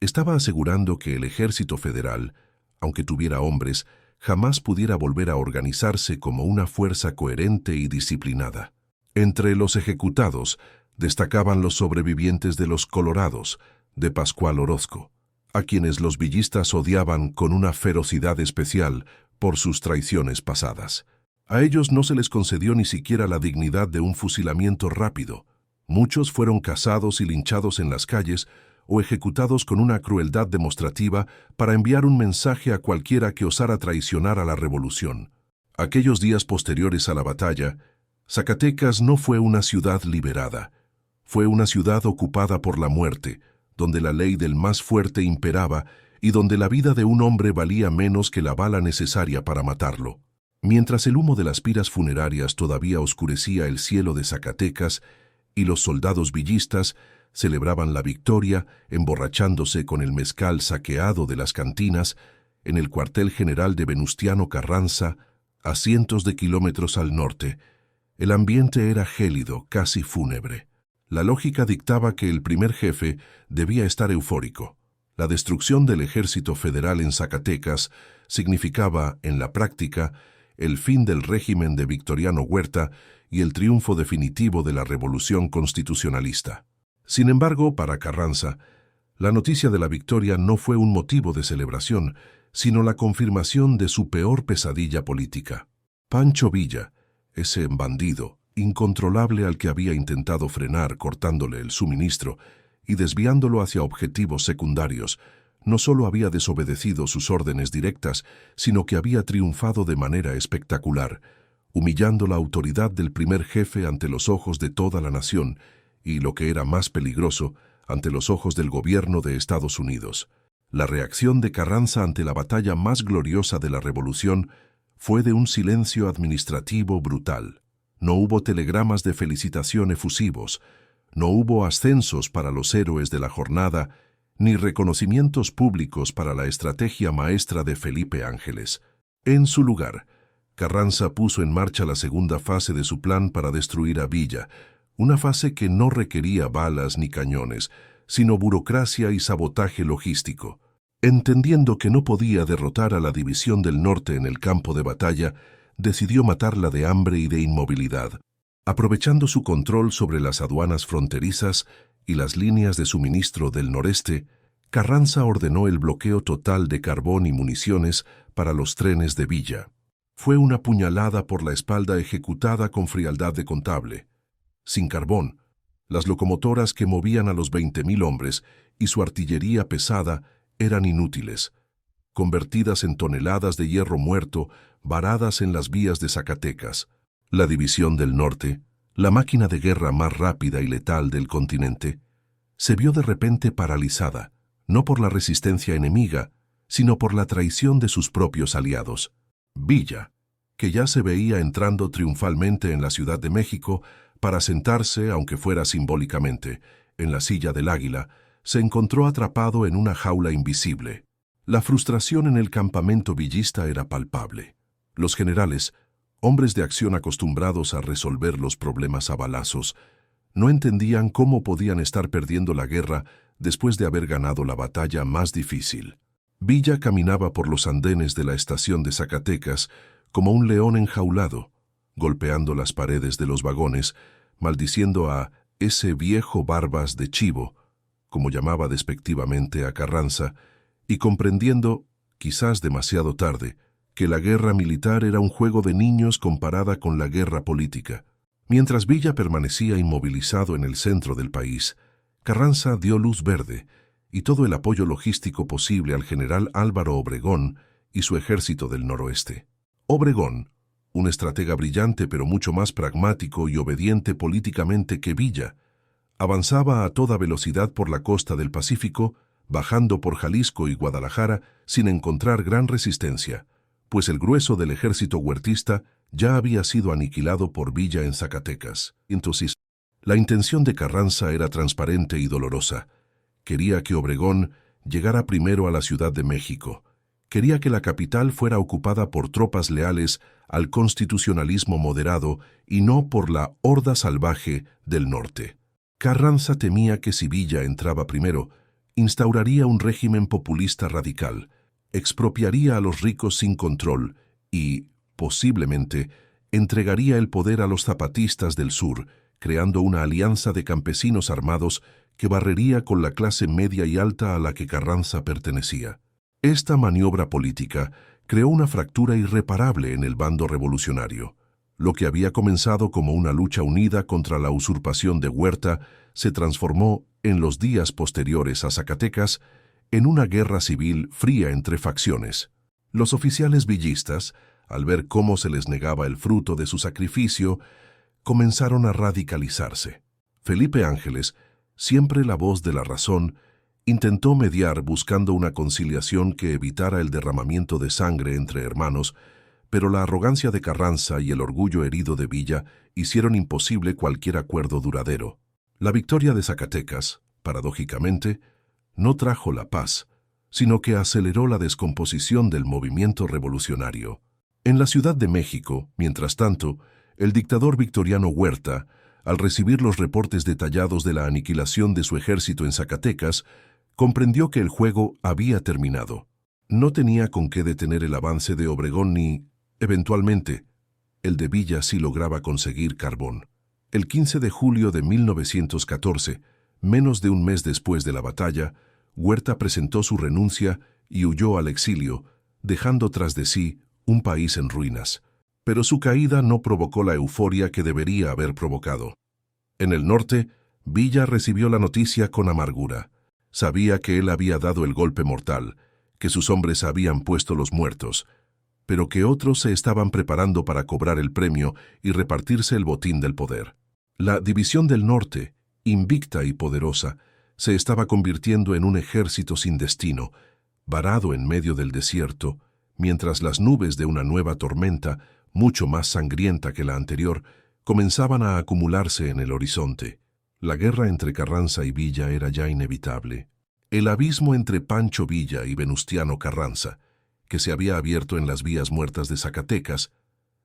estaba asegurando que el ejército federal, aunque tuviera hombres, jamás pudiera volver a organizarse como una fuerza coherente y disciplinada. Entre los ejecutados destacaban los sobrevivientes de los Colorados, de Pascual Orozco, a quienes los villistas odiaban con una ferocidad especial por sus traiciones pasadas. A ellos no se les concedió ni siquiera la dignidad de un fusilamiento rápido. Muchos fueron cazados y linchados en las calles o ejecutados con una crueldad demostrativa para enviar un mensaje a cualquiera que osara traicionar a la revolución. Aquellos días posteriores a la batalla, Zacatecas no fue una ciudad liberada. Fue una ciudad ocupada por la muerte, donde la ley del más fuerte imperaba y donde la vida de un hombre valía menos que la bala necesaria para matarlo. Mientras el humo de las piras funerarias todavía oscurecía el cielo de Zacatecas y los soldados villistas celebraban la victoria emborrachándose con el mezcal saqueado de las cantinas, en el cuartel general de Venustiano Carranza, a cientos de kilómetros al norte, el ambiente era gélido, casi fúnebre. La lógica dictaba que el primer jefe debía estar eufórico. La destrucción del ejército federal en Zacatecas significaba, en la práctica, el fin del régimen de Victoriano Huerta y el triunfo definitivo de la revolución constitucionalista. Sin embargo, para Carranza, la noticia de la victoria no fue un motivo de celebración, sino la confirmación de su peor pesadilla política. Pancho Villa, ese bandido incontrolable al que había intentado frenar cortándole el suministro y desviándolo hacia objetivos secundarios, no solo había desobedecido sus órdenes directas, sino que había triunfado de manera espectacular, humillando la autoridad del primer jefe ante los ojos de toda la nación y, lo que era más peligroso, ante los ojos del gobierno de Estados Unidos. La reacción de Carranza ante la batalla más gloriosa de la revolución fue de un silencio administrativo brutal. No hubo telegramas de felicitación efusivos, no hubo ascensos para los héroes de la jornada, ni reconocimientos públicos para la estrategia maestra de Felipe Ángeles. En su lugar, Carranza puso en marcha la segunda fase de su plan para destruir a Villa, una fase que no requería balas ni cañones, sino burocracia y sabotaje logístico. Entendiendo que no podía derrotar a la División del Norte en el campo de batalla, decidió matarla de hambre y de inmovilidad. Aprovechando su control sobre las aduanas fronterizas y las líneas de suministro del noreste, Carranza ordenó el bloqueo total de carbón y municiones para los trenes de Villa. Fue una puñalada por la espalda ejecutada con frialdad de contable. Sin carbón, las locomotoras que movían a los 20.000 hombres y su artillería pesada eran inútiles, convertidas en toneladas de hierro muerto varadas en las vías de Zacatecas. La División del Norte, la máquina de guerra más rápida y letal del continente, se vio de repente paralizada, no por la resistencia enemiga, sino por la traición de sus propios aliados. Villa, que ya se veía entrando triunfalmente en la Ciudad de México para sentarse, aunque fuera simbólicamente, en la silla del Águila, se encontró atrapado en una jaula invisible. La frustración en el campamento villista era palpable. Los generales, hombres de acción acostumbrados a resolver los problemas a balazos, no entendían cómo podían estar perdiendo la guerra después de haber ganado la batalla más difícil. Villa caminaba por los andenes de la estación de Zacatecas como un león enjaulado, golpeando las paredes de los vagones, maldiciendo a ese viejo barbas de chivo, como llamaba despectivamente a Carranza, y comprendiendo, quizás demasiado tarde, que la guerra militar era un juego de niños comparada con la guerra política. Mientras Villa permanecía inmovilizado en el centro del país, Carranza dio luz verde y todo el apoyo logístico posible al general Álvaro Obregón y su ejército del noroeste. Obregón, un estratega brillante pero mucho más pragmático y obediente políticamente que Villa, avanzaba a toda velocidad por la costa del Pacífico, bajando por Jalisco y Guadalajara sin encontrar gran resistencia, pues el grueso del ejército huertista ya había sido aniquilado por Villa en Zacatecas. Entonces, la intención de Carranza era transparente y dolorosa. Quería que Obregón llegara primero a la Ciudad de México. Quería que la capital fuera ocupada por tropas leales al constitucionalismo moderado y no por la horda salvaje del norte. Carranza temía que si Villa entraba primero, instauraría un régimen populista radical, expropiaría a los ricos sin control y, posiblemente, entregaría el poder a los zapatistas del sur, creando una alianza de campesinos armados que barrería con la clase media y alta a la que Carranza pertenecía. Esta maniobra política creó una fractura irreparable en el bando revolucionario. Lo que había comenzado como una lucha unida contra la usurpación de Huerta se transformó, en los días posteriores a Zacatecas, en una guerra civil fría entre facciones. Los oficiales villistas, al ver cómo se les negaba el fruto de su sacrificio, comenzaron a radicalizarse. Felipe Ángeles, siempre la voz de la razón, intentó mediar buscando una conciliación que evitara el derramamiento de sangre entre hermanos, pero la arrogancia de Carranza y el orgullo herido de Villa hicieron imposible cualquier acuerdo duradero. La victoria de Zacatecas, paradójicamente, no trajo la paz, sino que aceleró la descomposición del movimiento revolucionario. En la Ciudad de México, mientras tanto, el dictador Victoriano Huerta, al recibir los reportes detallados de la aniquilación de su ejército en Zacatecas, comprendió que el juego había terminado. No tenía con qué detener el avance de Obregón ni, eventualmente, el de Villa si lograba conseguir carbón. El 15 de julio de 1914, menos de un mes después de la batalla, Huerta presentó su renuncia y huyó al exilio, dejando tras de sí un país en ruinas. Pero su caída no provocó la euforia que debería haber provocado. En el norte, Villa recibió la noticia con amargura. Sabía que él había dado el golpe mortal, que sus hombres habían puesto los muertos, pero que otros se estaban preparando para cobrar el premio y repartirse el botín del poder. La División del Norte, invicta y poderosa, se estaba convirtiendo en un ejército sin destino, varado en medio del desierto, mientras las nubes de una nueva tormenta, mucho más sangrienta que la anterior, comenzaban a acumularse en el horizonte. La guerra entre Carranza y Villa era ya inevitable. El abismo entre Pancho Villa y Venustiano Carranza, que se había abierto en las vías muertas de Zacatecas,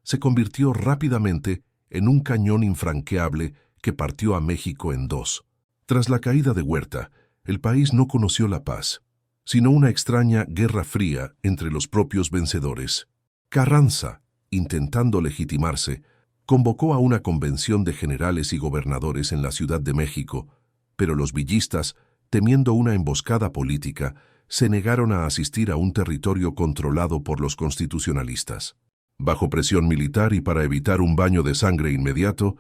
se convirtió rápidamente en un cañón infranqueable que partió a México en dos. Tras la caída de Huerta, El país no conoció la paz, sino una extraña guerra fría entre los propios vencedores. Carranza, intentando legitimarse, convocó a una convención de generales y gobernadores en la Ciudad de México, pero los villistas, temiendo una emboscada política, se negaron a asistir a un territorio controlado por los constitucionalistas. Bajo presión militar y para evitar un baño de sangre inmediato,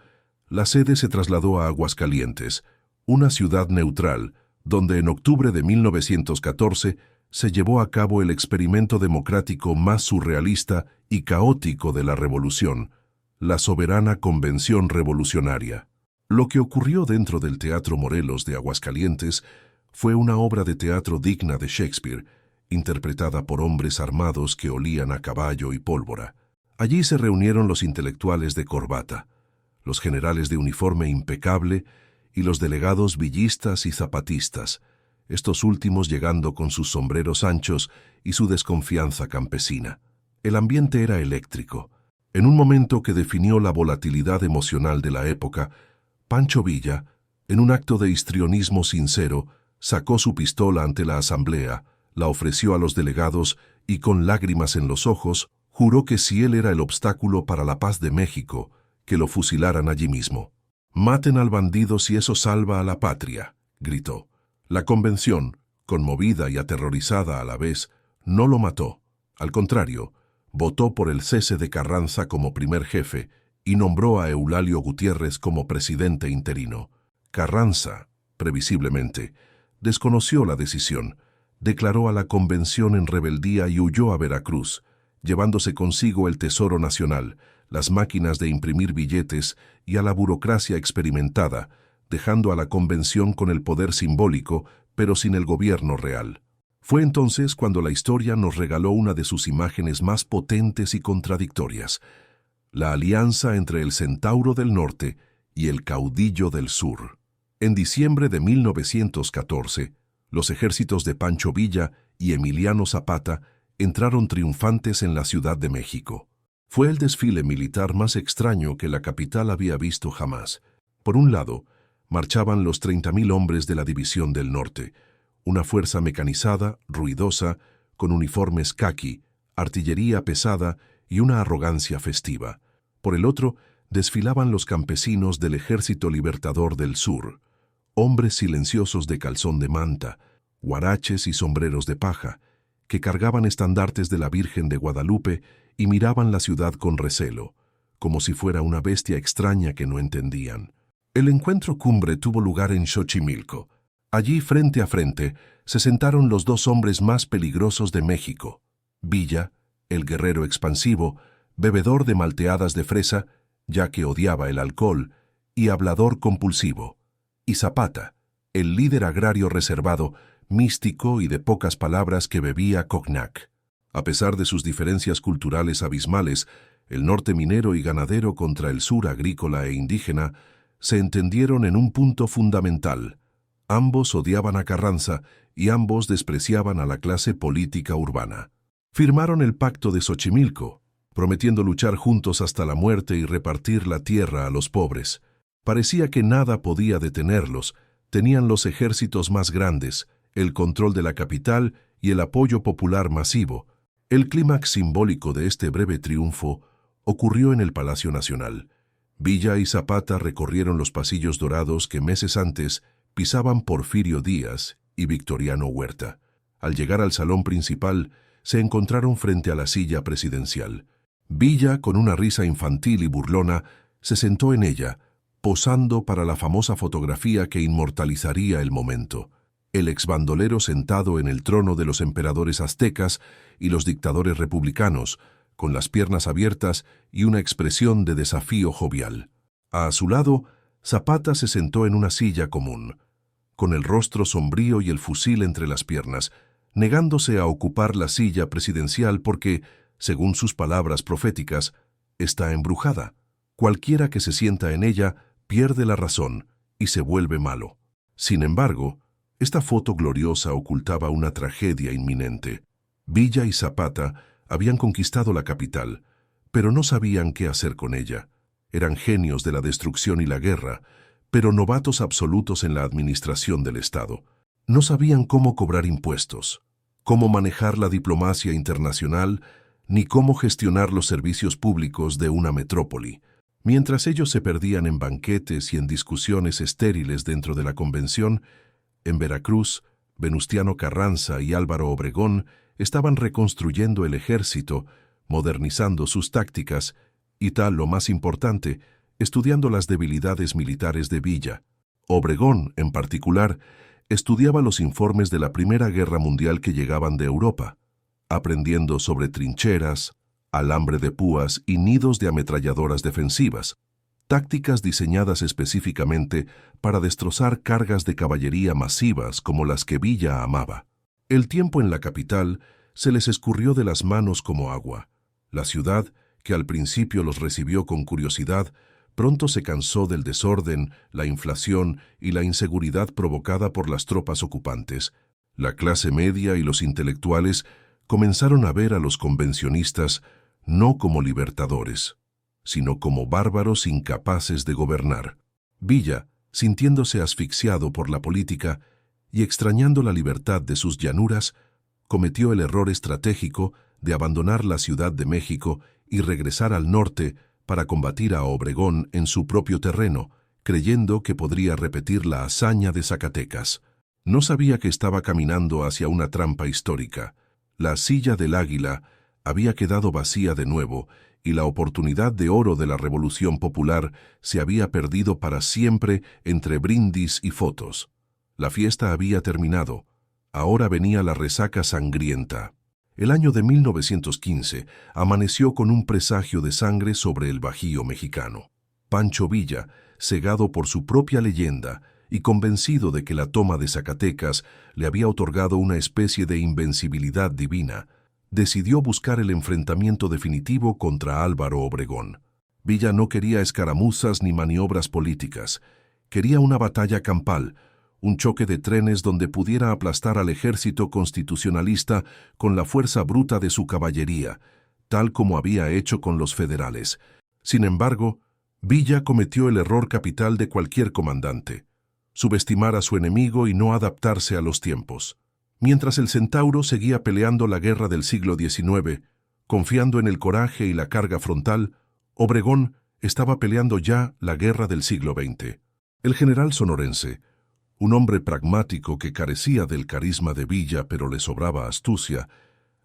la sede se trasladó a Aguascalientes, una ciudad neutral, donde en octubre de 1914 se llevó a cabo el experimento democrático más surrealista y caótico de la revolución, la soberana Convención Revolucionaria. Lo que ocurrió dentro del Teatro Morelos de Aguascalientes fue una obra de teatro digna de Shakespeare, interpretada por hombres armados que olían a caballo y pólvora. Allí se reunieron los intelectuales de corbata, los generales de uniforme impecable y los delegados villistas y zapatistas, estos últimos llegando con sus sombreros anchos y su desconfianza campesina. El ambiente era eléctrico. En un momento que definió la volatilidad emocional de la época, Pancho Villa, en un acto de histrionismo sincero, sacó su pistola ante la asamblea, la ofreció a los delegados y con lágrimas en los ojos, juró que si él era el obstáculo para la paz de México, que lo fusilaran allí mismo. «Maten al bandido si eso salva a la patria», gritó. La convención, conmovida y aterrorizada a la vez, no lo mató. Al contrario, votó por el cese de Carranza como primer jefe y nombró a Eulalio Gutiérrez como presidente interino. Carranza, previsiblemente, desconoció la decisión, declaró a la convención en rebeldía y huyó a Veracruz, llevándose consigo el Tesoro Nacional, las máquinas de imprimir billetes y a la burocracia experimentada, dejando a la convención con el poder simbólico, pero sin el gobierno real. Fue entonces cuando la historia nos regaló una de sus imágenes más potentes y contradictorias, la alianza entre el Centauro del Norte y el Caudillo del Sur. En diciembre de 1914, los ejércitos de Pancho Villa y Emiliano Zapata entraron triunfantes en la Ciudad de México. Fue el desfile militar más extraño que la capital había visto jamás. Por un lado, marchaban los 30.000 hombres de la División del Norte, una fuerza mecanizada, ruidosa, con uniformes caqui, artillería pesada y una arrogancia festiva. Por el otro, desfilaban los campesinos del Ejército Libertador del Sur, hombres silenciosos de calzón de manta, huaraches y sombreros de paja, que cargaban estandartes de la Virgen de Guadalupe y miraban la ciudad con recelo, como si fuera una bestia extraña que no entendían. El encuentro cumbre tuvo lugar en Xochimilco. Allí, frente a frente, se sentaron los dos hombres más peligrosos de México. Villa, el guerrero expansivo, bebedor de malteadas de fresa, ya que odiaba el alcohol, y hablador compulsivo. Y Zapata, el líder agrario reservado, místico y de pocas palabras que bebía cognac. A pesar de sus diferencias culturales abismales, el norte minero y ganadero contra el sur agrícola e indígena, se entendieron en un punto fundamental. Ambos odiaban a Carranza y ambos despreciaban a la clase política urbana. Firmaron el Pacto de Xochimilco, prometiendo luchar juntos hasta la muerte y repartir la tierra a los pobres. Parecía que nada podía detenerlos, tenían los ejércitos más grandes, el control de la capital y el apoyo popular masivo. El clímax simbólico de este breve triunfo ocurrió en el Palacio Nacional. Villa y Zapata recorrieron los pasillos dorados que meses antes pisaban Porfirio Díaz y Victoriano Huerta. Al llegar al salón principal, se encontraron frente a la silla presidencial. Villa, con una risa infantil y burlona, se sentó en ella, posando para la famosa fotografía que inmortalizaría el momento. El exbandolero sentado en el trono de los emperadores aztecas y los dictadores republicanos, con las piernas abiertas y una expresión de desafío jovial. A su lado, Zapata se sentó en una silla común, con el rostro sombrío y el fusil entre las piernas, negándose a ocupar la silla presidencial porque, según sus palabras proféticas, está embrujada. Cualquiera que se sienta en ella pierde la razón y se vuelve malo. Sin embargo, esta foto gloriosa ocultaba una tragedia inminente. Villa y Zapata habían conquistado la capital, pero no sabían qué hacer con ella. Eran genios de la destrucción y la guerra, pero novatos absolutos en la administración del Estado. No sabían cómo cobrar impuestos, cómo manejar la diplomacia internacional, ni cómo gestionar los servicios públicos de una metrópoli. Mientras ellos se perdían en banquetes y en discusiones estériles dentro de la convención, en Veracruz, Venustiano Carranza y Álvaro Obregón estaban reconstruyendo el ejército, modernizando sus tácticas y, tal lo más importante, estudiando las debilidades militares de Villa. Obregón, en particular, estudiaba los informes de la Primera Guerra Mundial que llegaban de Europa, aprendiendo sobre trincheras, alambre de púas y nidos de ametralladoras defensivas, tácticas diseñadas específicamente para destrozar cargas de caballería masivas como las que Villa amaba. El tiempo en la capital se les escurrió de las manos como agua. La ciudad, que al principio los recibió con curiosidad, pronto se cansó del desorden, la inflación y la inseguridad provocada por las tropas ocupantes. La clase media y los intelectuales comenzaron a ver a los convencionistas no como libertadores, sino como bárbaros incapaces de gobernar. Villa, sintiéndose asfixiado por la política y extrañando la libertad de sus llanuras, cometió el error estratégico de abandonar la Ciudad de México y regresar al norte para combatir a Obregón en su propio terreno, creyendo que podría repetir la hazaña de Zacatecas. No sabía que estaba caminando hacia una trampa histórica. La silla del Águila había quedado vacía de nuevo y la oportunidad de oro de la Revolución Popular se había perdido para siempre entre brindis y fotos. La fiesta había terminado. Ahora venía la resaca sangrienta. El año de 1915 amaneció con un presagio de sangre sobre el Bajío mexicano. Pancho Villa, cegado por su propia leyenda y convencido de que la toma de Zacatecas le había otorgado una especie de invencibilidad divina, decidió buscar el enfrentamiento definitivo contra Álvaro Obregón. Villa no quería escaramuzas ni maniobras políticas. Quería una batalla campal, un choque de trenes donde pudiera aplastar al ejército constitucionalista con la fuerza bruta de su caballería, tal como había hecho con los federales. Sin embargo, Villa cometió el error capital de cualquier comandante: subestimar a su enemigo y no adaptarse a los tiempos. Mientras el Centauro seguía peleando la guerra del siglo XIX, confiando en el coraje y la carga frontal, Obregón estaba peleando ya la guerra del siglo XX. El general sonorense, un hombre pragmático que carecía del carisma de Villa pero le sobraba astucia,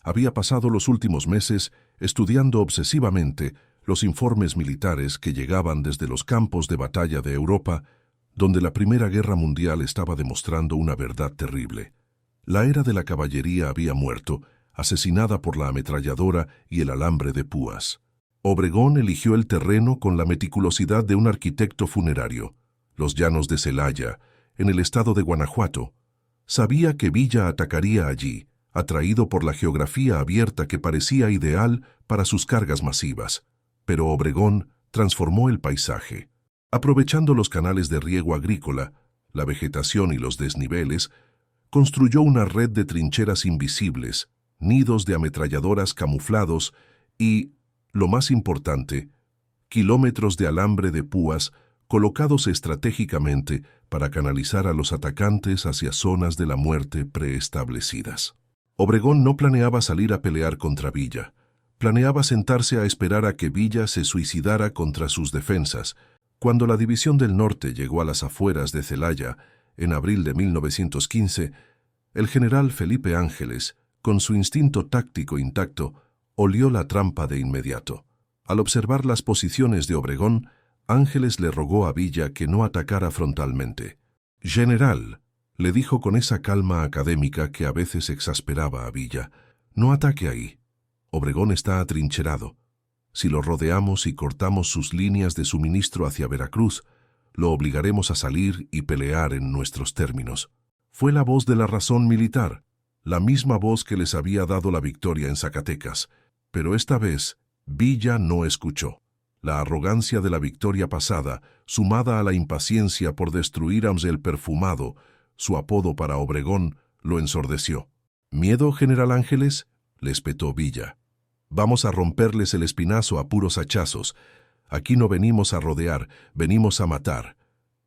había pasado los últimos meses estudiando obsesivamente los informes militares que llegaban desde los campos de batalla de Europa, donde la Primera Guerra Mundial estaba demostrando una verdad terrible. La era de la caballería había muerto, asesinada por la ametralladora y el alambre de púas. Obregón eligió el terreno con la meticulosidad de un arquitecto funerario. Los llanos de Celaya, en el estado de Guanajuato. Sabía que Villa atacaría allí, atraído por la geografía abierta que parecía ideal para sus cargas masivas. Pero Obregón transformó el paisaje. Aprovechando los canales de riego agrícola, la vegetación y los desniveles, construyó una red de trincheras invisibles, nidos de ametralladoras camuflados y, lo más importante, kilómetros de alambre de púas colocados estratégicamente para canalizar a los atacantes hacia zonas de la muerte preestablecidas. Obregón no planeaba salir a pelear contra Villa. Planeaba sentarse a esperar a que Villa se suicidara contra sus defensas. Cuando la División del Norte llegó a las afueras de Celaya, en abril de 1915, el general Felipe Ángeles, con su instinto táctico intacto, olió la trampa de inmediato. Al observar las posiciones de Obregón, Ángeles le rogó a Villa que no atacara frontalmente. «General», le dijo con esa calma académica que a veces exasperaba a Villa, «no ataque ahí. Obregón está atrincherado. Si lo rodeamos y cortamos sus líneas de suministro hacia Veracruz, lo obligaremos a salir y pelear en nuestros términos». Fue la voz de la razón militar, la misma voz que les había dado la victoria en Zacatecas, pero esta vez Villa no escuchó. La arrogancia de la victoria pasada, sumada a la impaciencia por destruir a el Perfumado, su apodo para Obregón, lo ensordeció. «¿Miedo, general Ángeles?», le espetó Villa. «Vamos a romperles el espinazo a puros hachazos. Aquí no venimos a rodear, venimos a matar».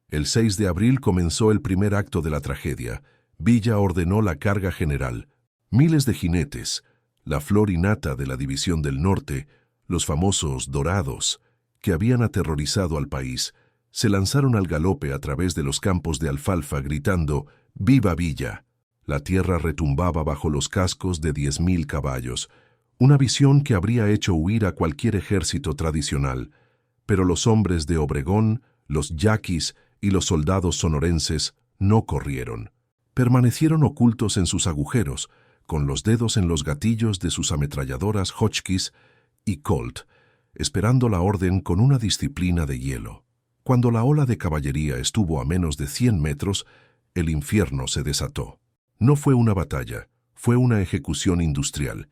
El 6 de abril comenzó el primer acto de la tragedia. Villa ordenó la carga general. Miles de jinetes, la flor innata de la División del Norte, los famosos dorados, que habían aterrorizado al país, se lanzaron al galope a través de los campos de alfalfa gritando «¡Viva Villa!». La tierra retumbaba bajo los cascos de 10.000 caballos, una visión que habría hecho huir a cualquier ejército tradicional. Pero los hombres de Obregón, los yaquis y los soldados sonorenses no corrieron. Permanecieron ocultos en sus agujeros, con los dedos en los gatillos de sus ametralladoras Hotchkiss y Colt, esperando la orden con una disciplina de hielo. Cuando la ola de caballería estuvo a menos de 100 metros, el infierno se desató. No fue una batalla, fue una ejecución industrial.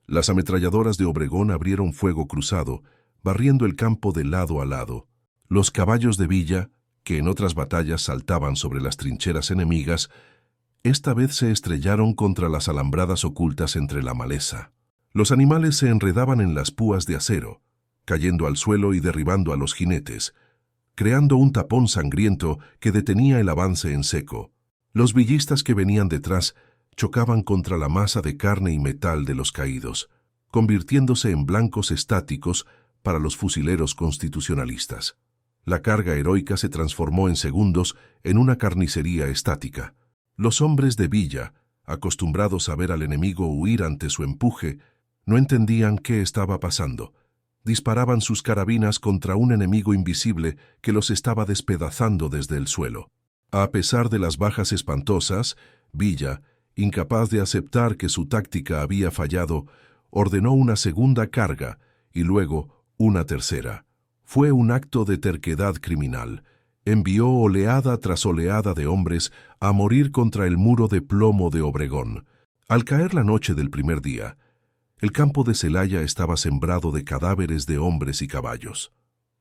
Las ametralladoras de Obregón abrieron fuego cruzado, barriendo el campo de lado a lado. Los caballos de Villa, que en otras batallas saltaban sobre las trincheras enemigas, esta vez se estrellaron contra las alambradas ocultas entre la maleza. Los animales se enredaban en las púas de acero, cayendo al suelo y derribando a los jinetes, creando un tapón sangriento que detenía el avance en seco. Los villistas que venían detrás chocaban contra la masa de carne y metal de los caídos, convirtiéndose en blancos estáticos para los fusileros constitucionalistas. La carga heroica se transformó en segundos en una carnicería estática. Los hombres de Villa, acostumbrados a ver al enemigo huir ante su empuje, no entendían qué estaba pasando. Disparaban sus carabinas contra un enemigo invisible que los estaba despedazando desde el suelo. A pesar de las bajas espantosas, Villa, incapaz de aceptar que su táctica había fallado, ordenó una segunda carga y luego una tercera. Fue un acto de terquedad criminal. Envió oleada tras oleada de hombres a morir contra el muro de plomo de Obregón. Al caer la noche del primer día, el campo de Celaya estaba sembrado de cadáveres de hombres y caballos.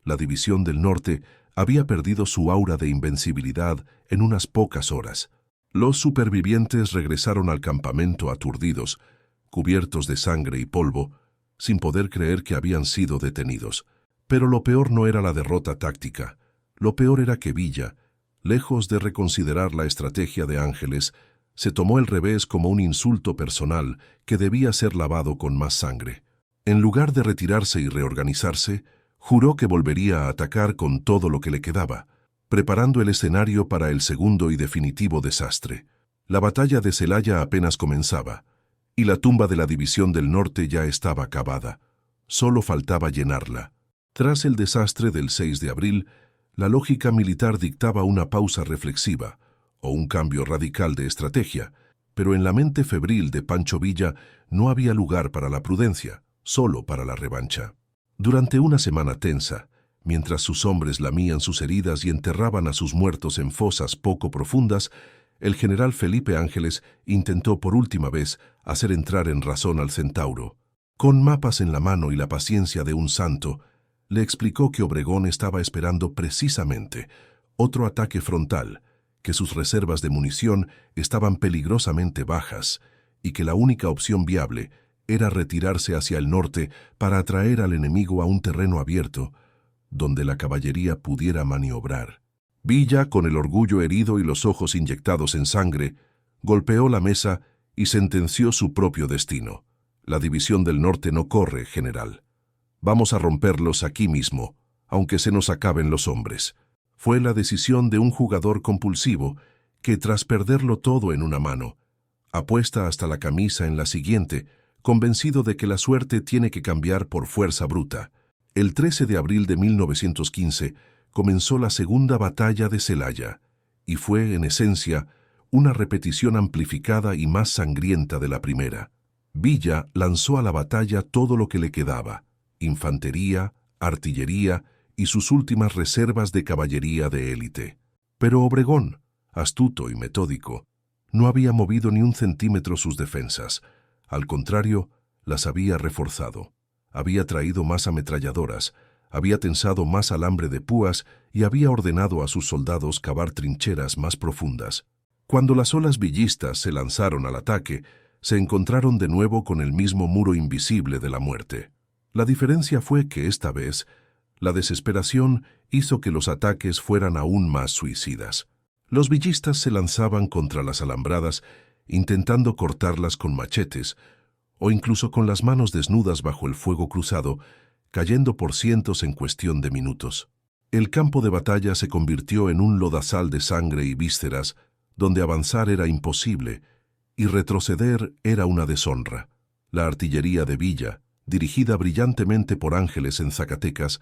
La División del Norte había perdido su aura de invencibilidad en unas pocas horas. Los supervivientes regresaron al campamento aturdidos, cubiertos de sangre y polvo, sin poder creer que habían sido detenidos. Pero lo peor no era la derrota táctica. Lo peor era que Villa, lejos de reconsiderar la estrategia de Ángeles, se tomó el revés como un insulto personal que debía ser lavado con más sangre. En lugar de retirarse y reorganizarse, juró que volvería a atacar con todo lo que le quedaba, preparando el escenario para el segundo y definitivo desastre. La batalla de Celaya apenas comenzaba, y la tumba de la División del Norte ya estaba cavada. Solo faltaba llenarla. Tras el desastre del 6 de abril, la lógica militar dictaba una pausa reflexiva, o un cambio radical de estrategia, pero en la mente febril de Pancho Villa no había lugar para la prudencia, solo para la revancha. Durante una semana tensa, mientras sus hombres lamían sus heridas y enterraban a sus muertos en fosas poco profundas, el general Felipe Ángeles intentó por última vez hacer entrar en razón al centauro. Con mapas en la mano y la paciencia de un santo, le explicó que Obregón estaba esperando precisamente otro ataque frontal, que sus reservas de munición estaban peligrosamente bajas y que la única opción viable era retirarse hacia el norte para atraer al enemigo a un terreno abierto, donde la caballería pudiera maniobrar. Villa, con el orgullo herido y los ojos inyectados en sangre, golpeó la mesa y sentenció su propio destino. La División del Norte no corre, general. Vamos a romperlos aquí mismo, aunque se nos acaben los hombres. Fue la decisión de un jugador compulsivo que, tras perderlo todo en una mano, apuesta hasta la camisa en la siguiente, convencido de que la suerte tiene que cambiar por fuerza bruta. El 13 de abril de 1915 comenzó la segunda batalla de Celaya, y fue, en esencia, una repetición amplificada y más sangrienta de la primera. Villa lanzó a la batalla todo lo que le quedaba: infantería, artillería y sus últimas reservas de caballería de élite. Pero Obregón, astuto y metódico, no había movido ni un centímetro sus defensas. Al contrario, las había reforzado. Había traído más ametralladoras, había tensado más alambre de púas y había ordenado a sus soldados cavar trincheras más profundas. Cuando las olas villistas se lanzaron al ataque, se encontraron de nuevo con el mismo muro invisible de la muerte. La diferencia fue que esta vez, la desesperación hizo que los ataques fueran aún más suicidas. Los villistas se lanzaban contra las alambradas, intentando cortarlas con machetes, o incluso con las manos desnudas bajo el fuego cruzado, cayendo por cientos en cuestión de minutos. El campo de batalla se convirtió en un lodazal de sangre y vísceras, donde avanzar era imposible, y retroceder era una deshonra. La artillería de Villa, dirigida brillantemente por Ángeles en Zacatecas,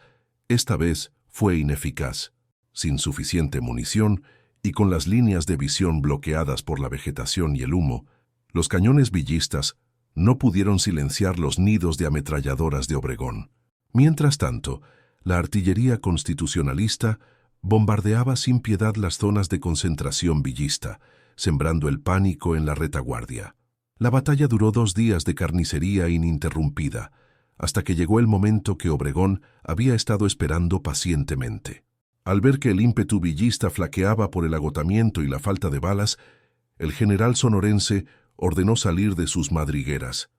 esta vez fue ineficaz. Sin suficiente munición y con las líneas de visión bloqueadas por la vegetación y el humo, los cañones villistas no pudieron silenciar los nidos de ametralladoras de Obregón. Mientras tanto, la artillería constitucionalista bombardeaba sin piedad las zonas de concentración villista, sembrando el pánico en la retaguardia. La batalla duró 2 días de carnicería ininterrumpida, hasta que llegó el momento que Obregón había estado esperando pacientemente. Al ver que el ímpetu villista flaqueaba por el agotamiento y la falta de balas, el general sonorense ordenó salir de sus madrigueras.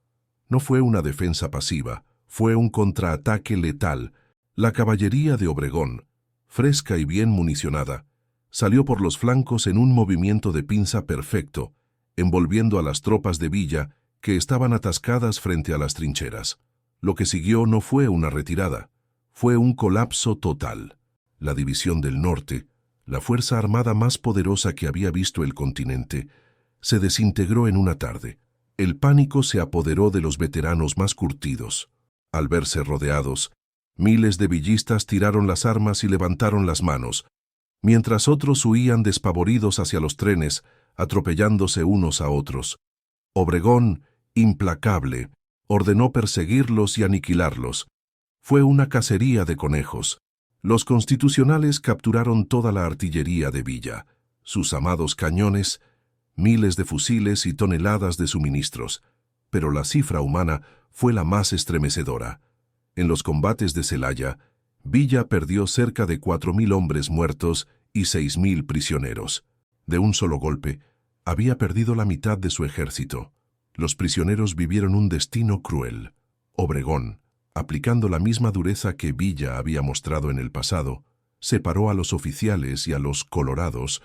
No fue una defensa pasiva, fue un contraataque letal. La caballería de Obregón, fresca y bien municionada, salió por los flancos en un movimiento de pinza perfecto, envolviendo a las tropas de Villa que estaban atascadas frente a las trincheras. Lo que siguió no fue una retirada, fue un colapso total. La División del Norte, la fuerza armada más poderosa que había visto el continente, se desintegró en una tarde. El pánico se apoderó de los veteranos más curtidos. Al verse rodeados, miles de villistas tiraron las armas y levantaron las manos, mientras otros huían despavoridos hacia los trenes, atropellándose unos a otros. Obregón, implacable, ordenó perseguirlos y aniquilarlos. Fue una cacería de conejos. Los constitucionales capturaron toda la artillería de Villa, sus amados cañones, miles de fusiles y toneladas de suministros, pero la cifra humana fue la más estremecedora. En los combates de Celaya, Villa perdió cerca de 4.000 hombres muertos y 6.000 prisioneros. De un solo golpe, había perdido la mitad de su ejército. Los prisioneros vivieron un destino cruel. Obregón, aplicando la misma dureza que Villa había mostrado en el pasado, separó a los oficiales y a los colorados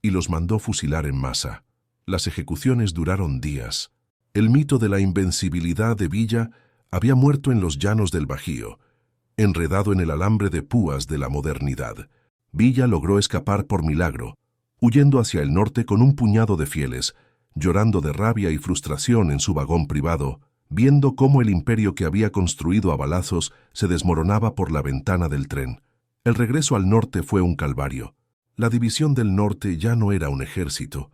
y los mandó fusilar en masa. Las ejecuciones duraron días. El mito de la invencibilidad de Villa había muerto en los llanos del Bajío, enredado en el alambre de púas de la modernidad. Villa logró escapar por milagro, huyendo hacia el norte con un puñado de fieles, llorando de rabia y frustración en su vagón privado, viendo cómo el imperio que había construido a balazos se desmoronaba por la ventana del tren. El regreso al norte fue un calvario. La División del Norte ya no era un ejército,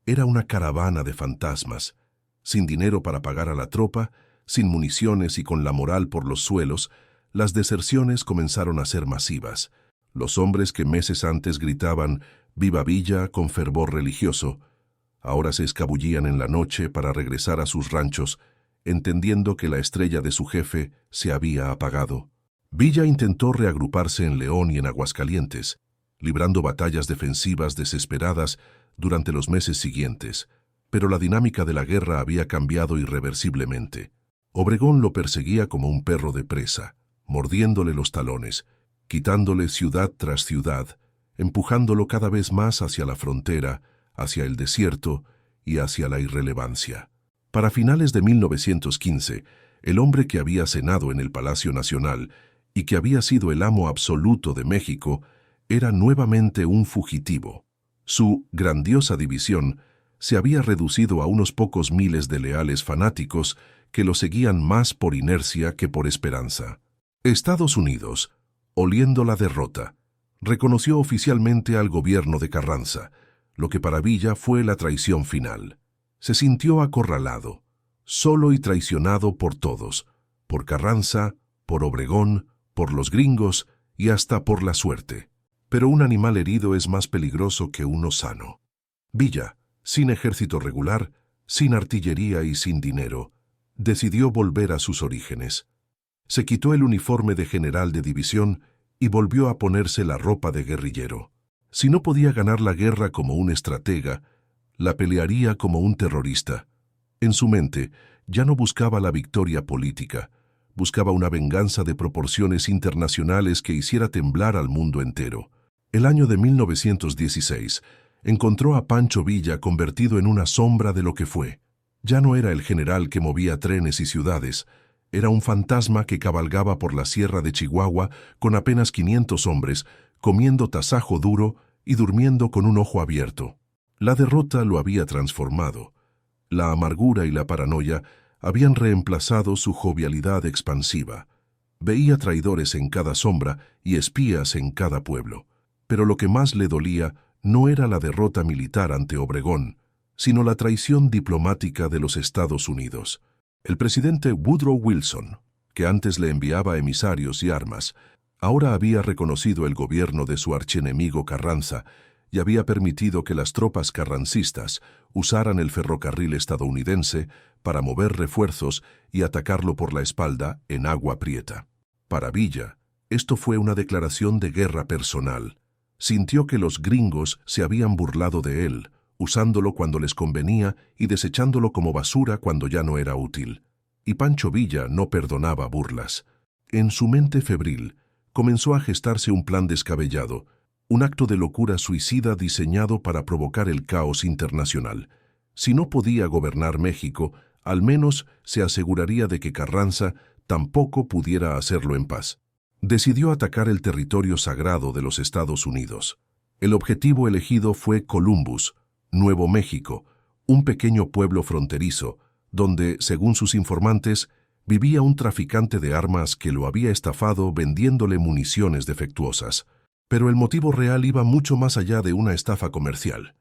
era una caravana de fantasmas. Sin dinero para pagar a la tropa, sin municiones y con la moral por los suelos, las deserciones comenzaron a ser masivas. Los hombres que meses antes gritaban «Viva Villa» con fervor religioso, ahora se escabullían en la noche para regresar a sus ranchos, entendiendo que la estrella de su jefe se había apagado. Villa intentó reagruparse en León y en Aguascalientes, librando batallas defensivas desesperadas durante los meses siguientes, pero la dinámica de la guerra había cambiado irreversiblemente. Obregón lo perseguía como un perro de presa, mordiéndole los talones, quitándole ciudad tras ciudad, empujándolo cada vez más hacia la frontera, hacia el desierto y hacia la irrelevancia. Para finales de 1915, el hombre que había cenado en el Palacio Nacional y que había sido el amo absoluto de México era nuevamente un fugitivo. Su grandiosa división se había reducido a unos pocos miles de leales fanáticos que lo seguían más por inercia que por esperanza. Estados Unidos, oliendo la derrota, reconoció oficialmente al gobierno de Carranza, lo que para Villa fue la traición final. Se sintió acorralado, solo y traicionado por todos, por Carranza, por Obregón, por los gringos y hasta por la suerte. Pero un animal herido es más peligroso que uno sano. Villa, sin ejército regular, sin artillería y sin dinero, decidió volver a sus orígenes. Se quitó el uniforme de general de división y volvió a ponerse la ropa de guerrillero. Si no podía ganar la guerra como un estratega, la pelearía como un terrorista. En su mente, ya no buscaba la victoria política, buscaba una venganza de proporciones internacionales que hiciera temblar al mundo entero. El año de 1916, encontró a Pancho Villa convertido en una sombra de lo que fue. Ya no era el general que movía trenes y ciudades, era un fantasma que cabalgaba por la sierra de Chihuahua con apenas 500 hombres, comiendo tasajo duro y durmiendo con un ojo abierto. La derrota lo había transformado. La amargura y la paranoia habían reemplazado su jovialidad expansiva. Veía traidores en cada sombra y espías en cada pueblo. Pero lo que más le dolía no era la derrota militar ante Obregón, sino la traición diplomática de los Estados Unidos. El presidente Woodrow Wilson, que antes le enviaba emisarios y armas, ahora había reconocido el gobierno de su archienemigo Carranza y había permitido que las tropas carrancistas usaran el ferrocarril estadounidense para mover refuerzos y atacarlo por la espalda en Agua Prieta. Para Villa, esto fue una declaración de guerra personal. Sintió que los gringos se habían burlado de él, usándolo cuando les convenía y desechándolo como basura cuando ya no era útil. Y Pancho Villa no perdonaba burlas. En su mente febril, comenzó a gestarse un plan descabellado, un acto de locura suicida diseñado para provocar el caos internacional. Si no podía gobernar México, al menos se aseguraría de que Carranza tampoco pudiera hacerlo en paz. Decidió atacar el territorio sagrado de los Estados Unidos. El objetivo elegido fue Columbus, Nuevo México, un pequeño pueblo fronterizo, donde, según sus informantes, vivía un traficante de armas que lo había estafado vendiéndole municiones defectuosas. Pero el motivo real iba mucho más allá de una estafa comercial.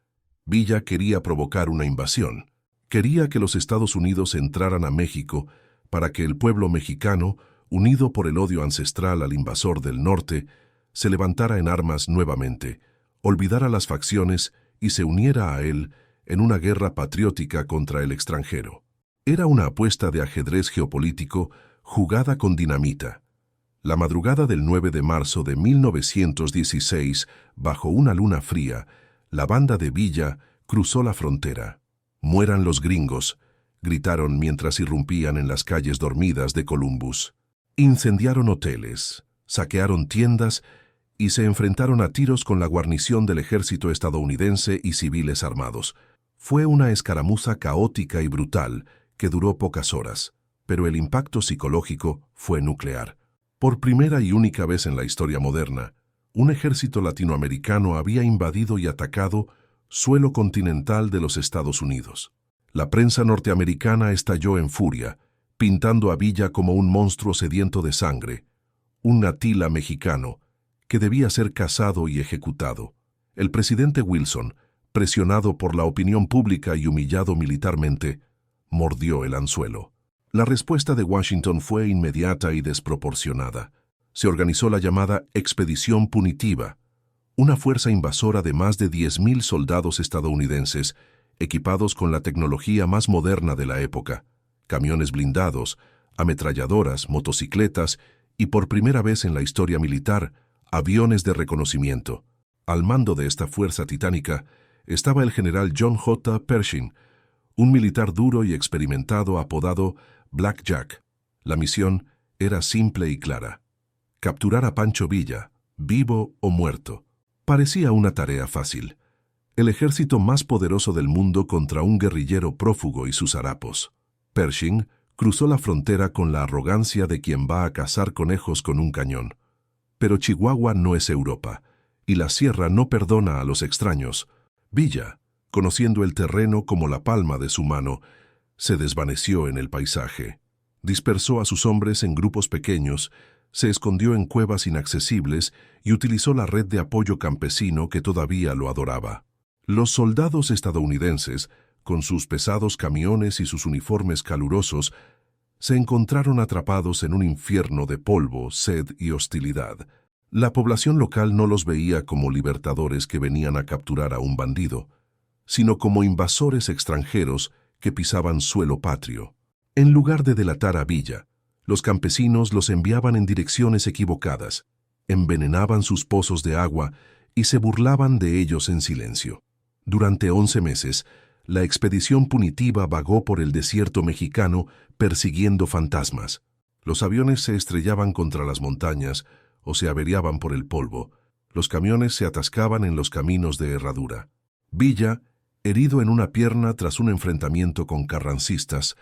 Villa quería provocar una invasión. Quería que los Estados Unidos entraran a México para que el pueblo mexicano, unido por el odio ancestral al invasor del norte, se levantara en armas nuevamente, olvidara las facciones y se uniera a él en una guerra patriótica contra el extranjero. Era una apuesta de ajedrez geopolítico jugada con dinamita. La madrugada del 9 de marzo de 1916, bajo una luna fría, la banda de Villa cruzó la frontera. «Mueran los gringos», gritaron mientras irrumpían en las calles dormidas de Columbus. Incendiaron hoteles, saquearon tiendas y se enfrentaron a tiros con la guarnición del ejército estadounidense y civiles armados. Fue una escaramuza caótica y brutal que duró pocas horas, pero el impacto psicológico fue nuclear. Por primera y única vez en la historia moderna, un ejército latinoamericano había invadido y atacado suelo continental de los Estados Unidos. La prensa norteamericana estalló en furia, pintando a Villa como un monstruo sediento de sangre, un Atila mexicano, que debía ser cazado y ejecutado. El presidente Wilson, presionado por la opinión pública y humillado militarmente, mordió el anzuelo. La respuesta de Washington fue inmediata y desproporcionada. Se organizó la llamada Expedición Punitiva, una fuerza invasora de más de 10,000 soldados estadounidenses, equipados con la tecnología más moderna de la época, camiones blindados, ametralladoras, motocicletas y, por primera vez en la historia militar, aviones de reconocimiento. Al mando de esta fuerza titánica estaba el general John J. Pershing, un militar duro y experimentado apodado Black Jack. La misión era simple y clara: capturar a Pancho Villa, vivo o muerto. Parecía una tarea fácil. El ejército más poderoso del mundo contra un guerrillero prófugo y sus harapos. Pershing cruzó la frontera con la arrogancia de quien va a cazar conejos con un cañón. Pero Chihuahua no es Europa, y la sierra no perdona a los extraños. Villa, conociendo el terreno como la palma de su mano, se desvaneció en el paisaje. Dispersó a sus hombres en grupos pequeños, se escondió en cuevas inaccesibles y utilizó la red de apoyo campesino que todavía lo adoraba. Los soldados estadounidenses, con sus pesados camiones y sus uniformes calurosos, se encontraron atrapados en un infierno de polvo, sed y hostilidad. La población local no los veía como libertadores que venían a capturar a un bandido, sino como invasores extranjeros que pisaban suelo patrio. En lugar de delatar a Villa, los campesinos los enviaban en direcciones equivocadas, envenenaban sus pozos de agua y se burlaban de ellos en silencio. Durante 11 meses, la expedición punitiva vagó por el desierto mexicano persiguiendo fantasmas. Los aviones se estrellaban contra las montañas o se averiaban por el polvo. Los camiones se atascaban en los caminos de herradura. Villa, herido en una pierna tras un enfrentamiento con carrancistas,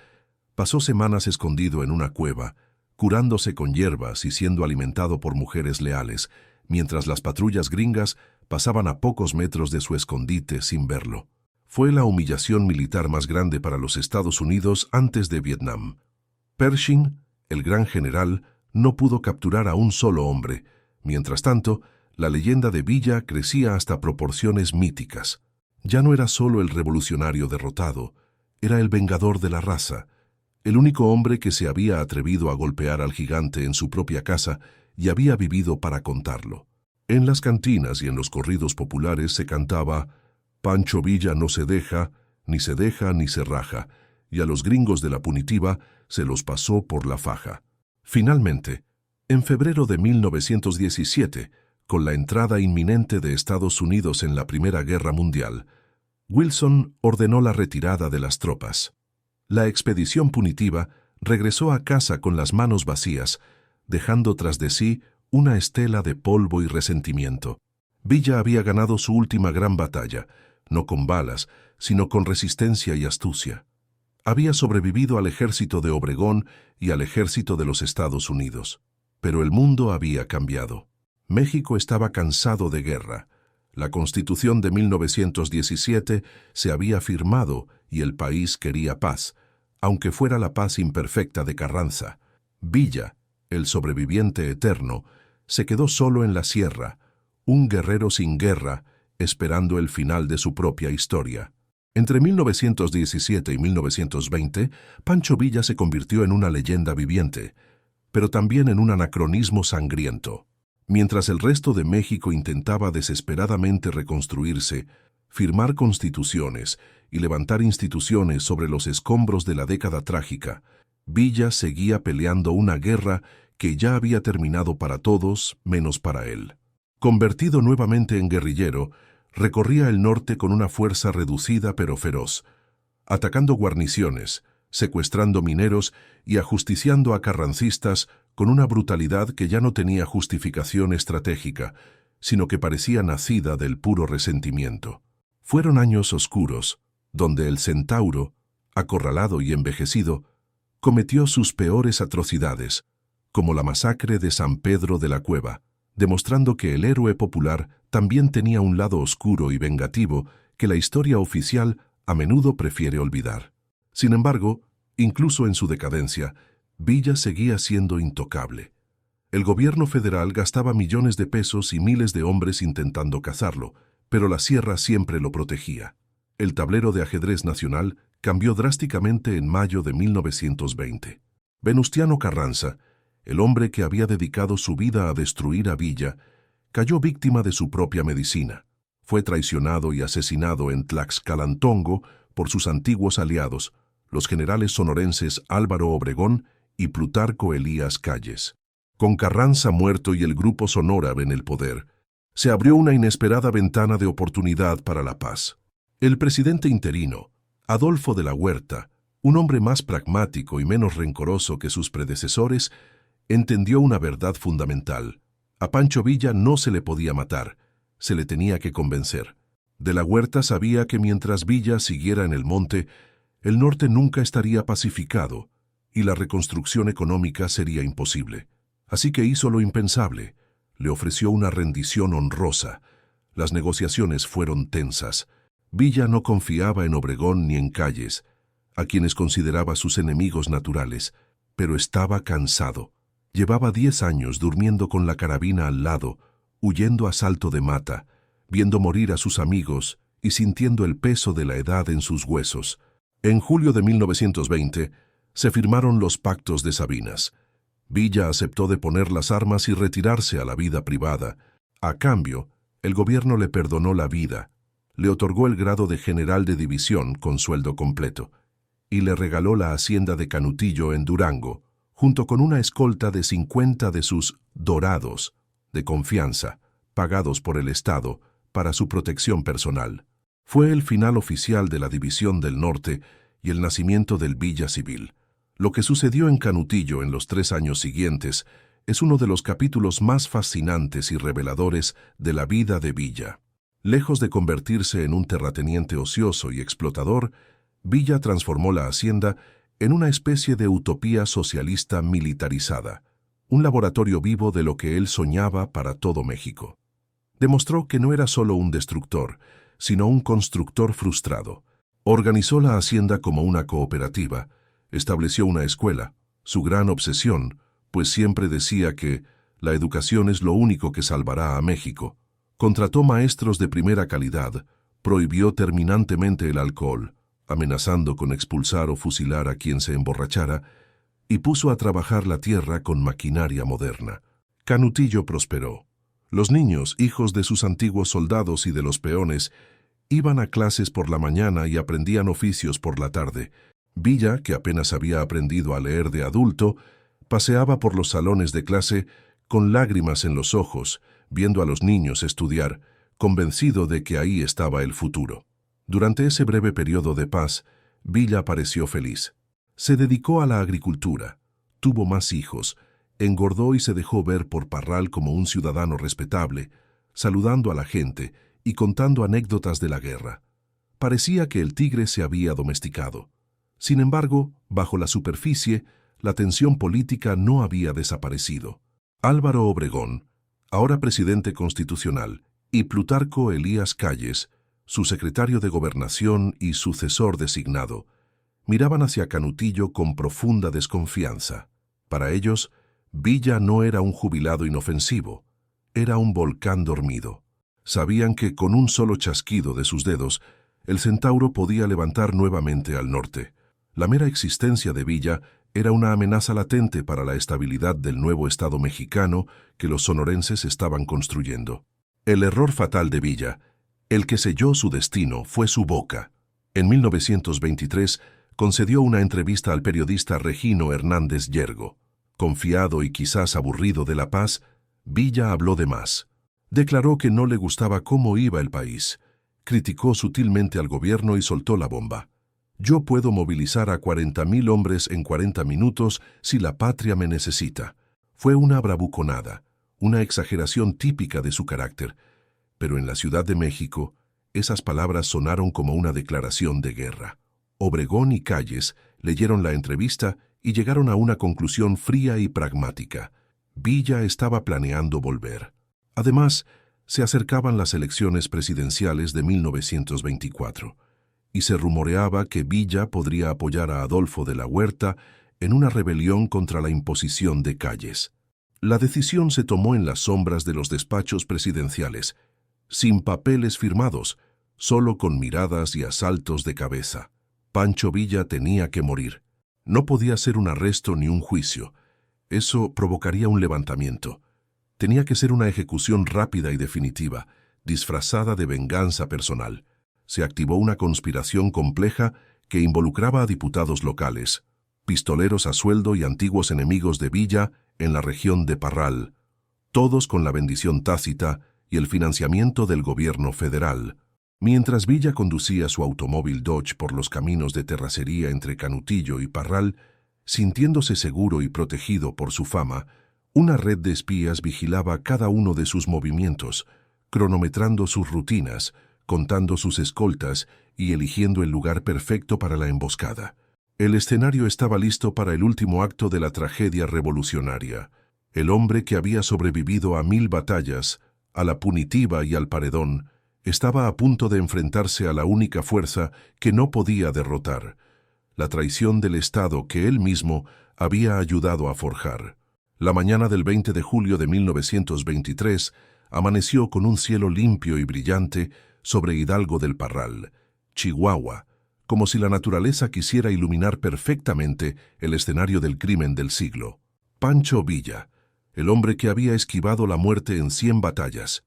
pasó semanas escondido en una cueva, curándose con hierbas y siendo alimentado por mujeres leales, mientras las patrullas gringas pasaban a pocos metros de su escondite sin verlo. Fue la humillación militar más grande para los Estados Unidos antes de Vietnam. Pershing, el gran general, no pudo capturar a un solo hombre. Mientras tanto, la leyenda de Villa crecía hasta proporciones míticas. Ya no era solo el revolucionario derrotado, era el vengador de la raza, el único hombre que se había atrevido a golpear al gigante en su propia casa y había vivido para contarlo. En las cantinas y en los corridos populares se cantaba «Pancho Villa no se deja, ni se raja», y a los gringos de la punitiva se los pasó por la faja. Finalmente, en febrero de 1917, con la entrada inminente de Estados Unidos en la Primera Guerra Mundial, Wilson ordenó la retirada de las tropas. La expedición punitiva regresó a casa con las manos vacías, dejando tras de sí una estela de polvo y resentimiento. Villa había ganado su última gran batalla, no con balas, sino con resistencia y astucia. Había sobrevivido al ejército de Obregón y al ejército de los Estados Unidos. Pero el mundo había cambiado. México estaba cansado de guerra. La Constitución de 1917 se había firmado y el país quería paz, aunque fuera la paz imperfecta de Carranza. Villa, el sobreviviente eterno, se quedó solo en la sierra, un guerrero sin guerra, esperando el final de su propia historia. Entre 1917 y 1920, Pancho Villa se convirtió en una leyenda viviente, pero también en un anacronismo sangriento. Mientras el resto de México intentaba desesperadamente reconstruirse, firmar constituciones y levantar instituciones sobre los escombros de la década trágica, Villa seguía peleando una guerra que ya había terminado para todos menos para él. Convertido nuevamente en guerrillero, recorría el norte con una fuerza reducida pero feroz, atacando guarniciones, secuestrando mineros y ajusticiando a carrancistas con una brutalidad que ya no tenía justificación estratégica, sino que parecía nacida del puro resentimiento. Fueron años oscuros, donde el centauro, acorralado y envejecido, cometió sus peores atrocidades, como la masacre de San Pedro de la Cueva, demostrando que el héroe popular también tenía un lado oscuro y vengativo que la historia oficial a menudo prefiere olvidar. Sin embargo, incluso en su decadencia, Villa seguía siendo intocable. El gobierno federal gastaba millones de pesos y miles de hombres intentando cazarlo, pero la sierra siempre lo protegía. El tablero de ajedrez nacional cambió drásticamente en mayo de 1920. Venustiano Carranza, el hombre que había dedicado su vida a destruir a Villa, cayó víctima de su propia medicina. Fue traicionado y asesinado en Tlaxcalantongo por sus antiguos aliados, los generales sonorenses Álvaro Obregón y Plutarco Elías Calles. Con Carranza muerto y el Grupo Sonora en el poder, se abrió una inesperada ventana de oportunidad para la paz. El presidente interino, Adolfo de la Huerta, un hombre más pragmático y menos rencoroso que sus predecesores, entendió una verdad fundamental. A Pancho Villa no se le podía matar, se le tenía que convencer. De la Huerta sabía que mientras Villa siguiera en el monte, el norte nunca estaría pacificado y la reconstrucción económica sería imposible. Así que hizo lo impensable, le ofreció una rendición honrosa. Las negociaciones fueron tensas. Villa no confiaba en Obregón ni en Calles, a quienes consideraba sus enemigos naturales, pero estaba cansado. Llevaba 10 años durmiendo con la carabina al lado, huyendo a salto de mata, viendo morir a sus amigos y sintiendo el peso de la edad en sus huesos. En julio de 1920 se firmaron los Pactos de Sabinas. Villa aceptó deponer las armas y retirarse a la vida privada. A cambio, el gobierno le perdonó la vida, le otorgó el grado de general de división con sueldo completo y le regaló la hacienda de Canutillo en Durango, junto con una escolta de 50 de sus dorados de confianza, pagados por el Estado para su protección personal. Fue el final oficial de la División del Norte y el nacimiento del Villa Civil. Lo que sucedió en Canutillo en los 3 años siguientes es uno de los capítulos más fascinantes y reveladores de la vida de Villa. Lejos de convertirse en un terrateniente ocioso y explotador, Villa transformó la hacienda en una especie de utopía socialista militarizada, un laboratorio vivo de lo que él soñaba para todo México. Demostró que no era solo un destructor, sino un constructor frustrado. Organizó la hacienda como una cooperativa, estableció una escuela, su gran obsesión, pues siempre decía que la educación es lo único que salvará a México. Contrató maestros de primera calidad, prohibió terminantemente el alcohol, amenazando con expulsar o fusilar a quien se emborrachara, y puso a trabajar la tierra con maquinaria moderna. Canutillo prosperó. Los niños, hijos de sus antiguos soldados y de los peones, iban a clases por la mañana y aprendían oficios por la tarde. Villa, que apenas había aprendido a leer de adulto, paseaba por los salones de clase con lágrimas en los ojos, viendo a los niños estudiar, convencido de que ahí estaba el futuro. Durante ese breve periodo de paz, Villa pareció feliz. Se dedicó a la agricultura, tuvo más hijos, engordó y se dejó ver por Parral como un ciudadano respetable, saludando a la gente y contando anécdotas de la guerra. Parecía que el tigre se había domesticado. Sin embargo, bajo la superficie, la tensión política no había desaparecido. Álvaro Obregón, ahora presidente constitucional, y Plutarco Elías Calles, su secretario de Gobernación y sucesor designado, miraban hacia Canutillo con profunda desconfianza. Para ellos, Villa no era un jubilado inofensivo, era un volcán dormido. Sabían que con un solo chasquido de sus dedos, el Centauro podía levantar nuevamente al norte. La mera existencia de Villa era una amenaza latente para la estabilidad del nuevo Estado mexicano que los sonorenses estaban construyendo. El error fatal de Villa, el que selló su destino, fue su boca. En 1923 concedió una entrevista al periodista Regino Hernández Yergo. Confiado y quizás aburrido de la paz, Villa habló de más. Declaró que no le gustaba cómo iba el país. Criticó sutilmente al gobierno y soltó la bomba. Yo puedo movilizar a 40,000 hombres en 40 minutos si la patria me necesita. Fue una bravuconada, una exageración típica de su carácter. Pero en la Ciudad de México, esas palabras sonaron como una declaración de guerra. Obregón y Calles leyeron la entrevista y llegaron a una conclusión fría y pragmática. Villa estaba planeando volver. Además, se acercaban las elecciones presidenciales de 1924, y se rumoreaba que Villa podría apoyar a Adolfo de la Huerta en una rebelión contra la imposición de Calles. La decisión se tomó en las sombras de los despachos presidenciales, sin papeles firmados, solo con miradas y asaltos de cabeza. Pancho Villa tenía que morir. No podía ser un arresto ni un juicio. Eso provocaría un levantamiento. Tenía que ser una ejecución rápida y definitiva, disfrazada de venganza personal. Se activó una conspiración compleja que involucraba a diputados locales, pistoleros a sueldo y antiguos enemigos de Villa en la región de Parral, todos con la bendición tácita y el financiamiento del gobierno federal. Mientras Villa conducía su automóvil Dodge por los caminos de terracería entre Canutillo y Parral, sintiéndose seguro y protegido por su fama, una red de espías vigilaba cada uno de sus movimientos, cronometrando sus rutinas, contando sus escoltas y eligiendo el lugar perfecto para la emboscada. El escenario estaba listo para el último acto de la tragedia revolucionaria. El hombre que había sobrevivido a 1000 batallas, a la punitiva y al paredón, estaba a punto de enfrentarse a la única fuerza que no podía derrotar, la traición del Estado que él mismo había ayudado a forjar. La mañana del 20 de julio de 1923 amaneció con un cielo limpio y brillante sobre Hidalgo del Parral, Chihuahua, como si la naturaleza quisiera iluminar perfectamente el escenario del crimen del siglo. Pancho Villa, el hombre que había esquivado la muerte en 100 batallas,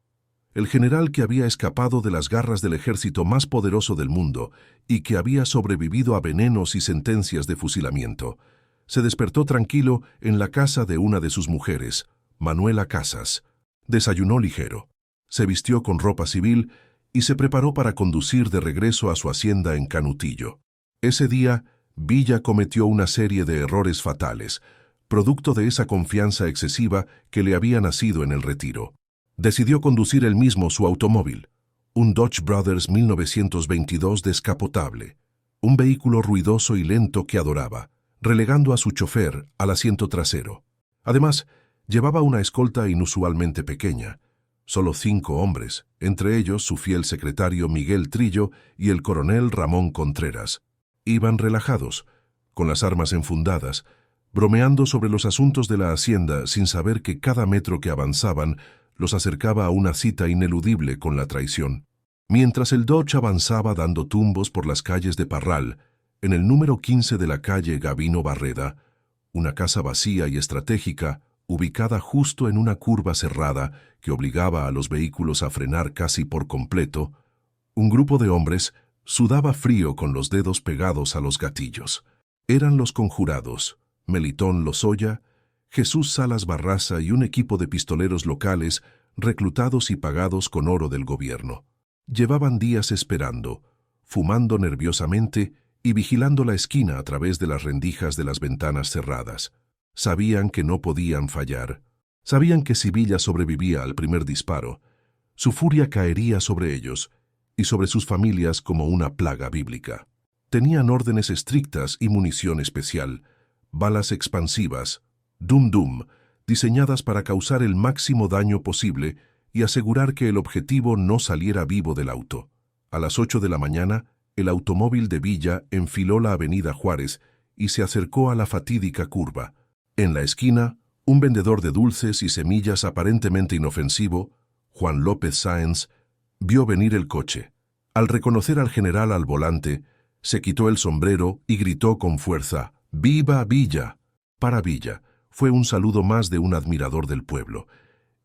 el general que había escapado de las garras del ejército más poderoso del mundo y que había sobrevivido a venenos y sentencias de fusilamiento, se despertó tranquilo en la casa de una de sus mujeres, Manuela Casas. Desayunó ligero, se vistió con ropa civil y se preparó para conducir de regreso a su hacienda en Canutillo. Ese día, Villa cometió una serie de errores fatales, producto de esa confianza excesiva que le había nacido en el retiro. Decidió conducir él mismo su automóvil, un Dodge Brothers 1922 descapotable, un vehículo ruidoso y lento que adoraba, relegando a su chofer al asiento trasero. Además, llevaba una escolta inusualmente pequeña, solo 5 hombres, entre ellos su fiel secretario Miguel Trillo y el coronel Ramón Contreras. Iban relajados, con las armas enfundadas, bromeando sobre los asuntos de la hacienda sin saber que cada metro que avanzaban los acercaba a una cita ineludible con la traición. Mientras el Dodge avanzaba dando tumbos por las calles de Parral, en el número 15 de la calle Gavino Barreda, una casa vacía y estratégica, ubicada justo en una curva cerrada que obligaba a los vehículos a frenar casi por completo, un grupo de hombres sudaba frío con los dedos pegados a los gatillos. Eran los conjurados, Melitón Lozoya, Jesús Salas Barraza y un equipo de pistoleros locales reclutados y pagados con oro del gobierno. Llevaban días esperando, fumando nerviosamente y vigilando la esquina a través de las rendijas de las ventanas cerradas. Sabían que no podían fallar. Sabían que si Villa sobrevivía al primer disparo, su furia caería sobre ellos y sobre sus familias como una plaga bíblica. Tenían órdenes estrictas y munición especial, balas expansivas, dum-dum, diseñadas para causar el máximo daño posible y asegurar que el objetivo no saliera vivo del auto. A las 8 de la mañana, el automóvil de Villa enfiló la avenida Juárez y se acercó a la fatídica curva. En la esquina, un vendedor de dulces y semillas aparentemente inofensivo, Juan López Sáenz, vio venir el coche. Al reconocer al general al volante, se quitó el sombrero y gritó con fuerza, ¡Viva Villa! Para Villa, fue un saludo más de un admirador del pueblo,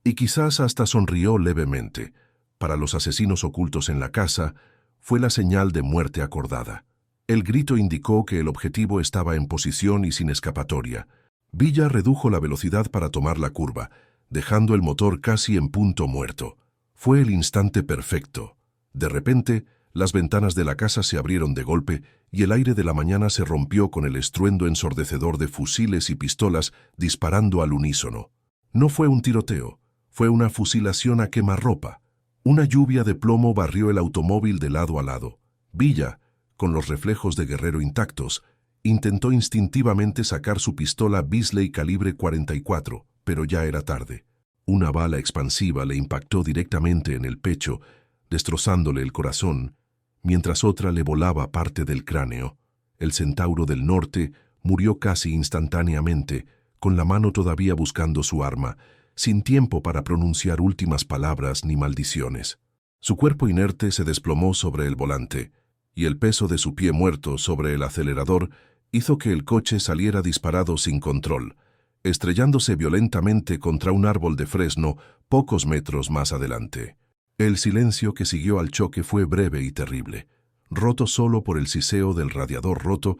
y quizás hasta sonrió levemente. Para los asesinos ocultos en la casa, fue la señal de muerte acordada. El grito indicó que el objetivo estaba en posición y sin escapatoria. Villa redujo la velocidad para tomar la curva, dejando el motor casi en punto muerto. Fue el instante perfecto. De repente, las ventanas de la casa se abrieron de golpe y el aire de la mañana se rompió con el estruendo ensordecedor de fusiles y pistolas disparando al unísono. No fue un tiroteo, fue una fusilación a quemarropa. Una lluvia de plomo barrió el automóvil de lado a lado. Villa, con los reflejos de guerrero intactos, intentó instintivamente sacar su pistola Bisley calibre 44, pero ya era tarde. Una bala expansiva le impactó directamente en el pecho, destrozándole el corazón, mientras otra le volaba parte del cráneo. El centauro del norte murió casi instantáneamente, con la mano todavía buscando su arma, sin tiempo para pronunciar últimas palabras ni maldiciones. Su cuerpo inerte se desplomó sobre el volante, y el peso de su pie muerto sobre el acelerador hizo que el coche saliera disparado sin control, estrellándose violentamente contra un árbol de fresno pocos metros más adelante. El silencio que siguió al choque fue breve y terrible, roto solo por el siseo del radiador roto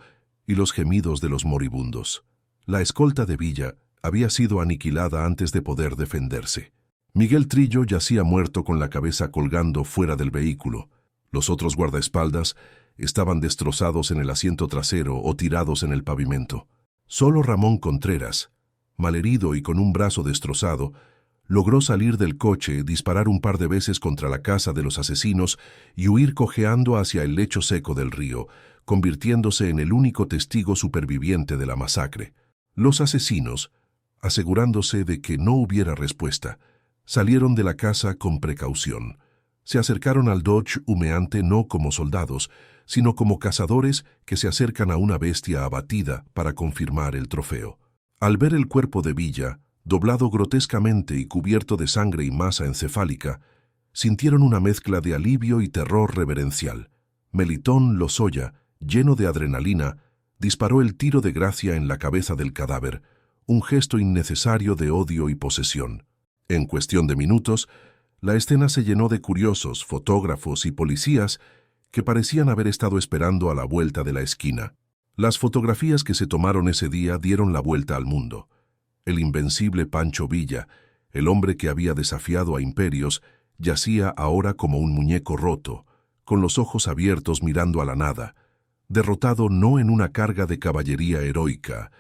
y los gemidos de los moribundos. La escolta de Villa había sido aniquilada antes de poder defenderse. Miguel Trillo yacía muerto con la cabeza colgando fuera del vehículo. Los otros guardaespaldas estaban destrozados en el asiento trasero o tirados en el pavimento. Solo Ramón Contreras, malherido y con un brazo destrozado, logró salir del coche, disparar un par de veces contra la casa de los asesinos y huir cojeando hacia el lecho seco del río, convirtiéndose en el único testigo superviviente de la masacre. Los asesinos, asegurándose de que no hubiera respuesta, salieron de la casa con precaución. Se acercaron al Dodge humeante no como soldados, sino como cazadores que se acercan a una bestia abatida para confirmar el trofeo. Al ver el cuerpo de Villa, doblado grotescamente y cubierto de sangre y masa encefálica, sintieron una mezcla de alivio y terror reverencial. Melitón Lozoya, lleno de adrenalina, disparó el tiro de gracia en la cabeza del cadáver, un gesto innecesario de odio y posesión. En cuestión de minutos, la escena se llenó de curiosos, fotógrafos y policías que parecían haber estado esperando a la vuelta de la esquina. Las fotografías que se tomaron ese día dieron la vuelta al mundo. El invencible Pancho Villa, el hombre que había desafiado a imperios, yacía ahora como un muñeco roto, con los ojos abiertos mirando a la nada, derrotado no en una carga de caballería heroica,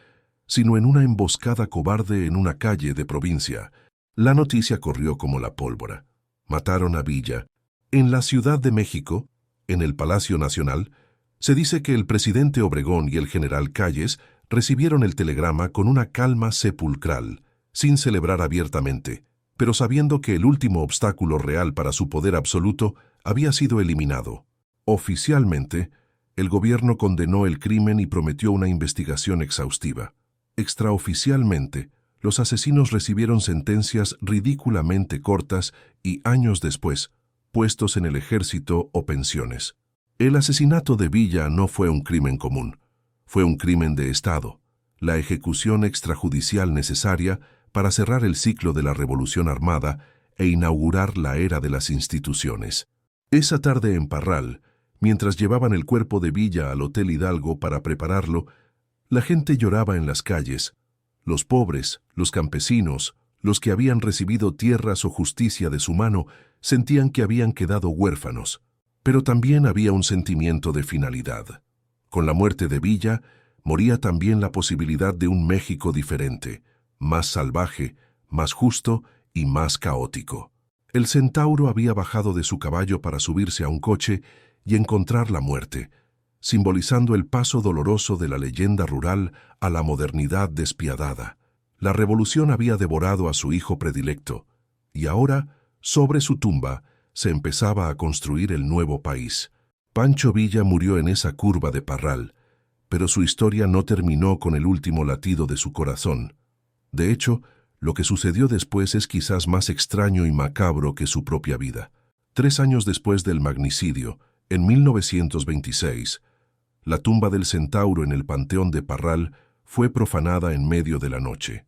sino en una emboscada cobarde en una calle de provincia. La noticia corrió como la pólvora. Mataron a Villa, En la Ciudad de México, en el Palacio Nacional, se dice que el presidente Obregón y el general Calles recibieron el telegrama con una calma sepulcral, sin celebrar abiertamente, pero sabiendo que el último obstáculo real para su poder absoluto había sido eliminado. Oficialmente, el gobierno condenó el crimen y prometió una investigación exhaustiva. Extraoficialmente, los asesinos recibieron sentencias ridículamente cortas y, años después, puestos en el ejército o pensiones. El asesinato de Villa no fue un crimen común, fue un crimen de Estado, la ejecución extrajudicial necesaria para cerrar el ciclo de la Revolución Armada e inaugurar la era de las instituciones. Esa tarde en Parral, mientras llevaban el cuerpo de Villa al Hotel Hidalgo para prepararlo, la gente lloraba en las calles. Los pobres, los campesinos, los que habían recibido tierras o justicia de su mano, sentían que habían quedado huérfanos. Pero también había un sentimiento de finalidad. Con la muerte de Villa, moría también la posibilidad de un México diferente, más salvaje, más justo y más caótico. El centauro había bajado de su caballo para subirse a un coche y encontrar la muerte, simbolizando el paso doloroso de la leyenda rural a la modernidad despiadada. La revolución había devorado a su hijo predilecto, y ahora, sobre su tumba, se empezaba a construir el nuevo país. Pancho Villa murió en esa curva de Parral, pero su historia no terminó con el último latido de su corazón. De hecho, lo que sucedió después es quizás más extraño y macabro que su propia vida. 3 años después del magnicidio, en 1926, la tumba del centauro en el Panteón de Parral fue profanada en medio de la noche.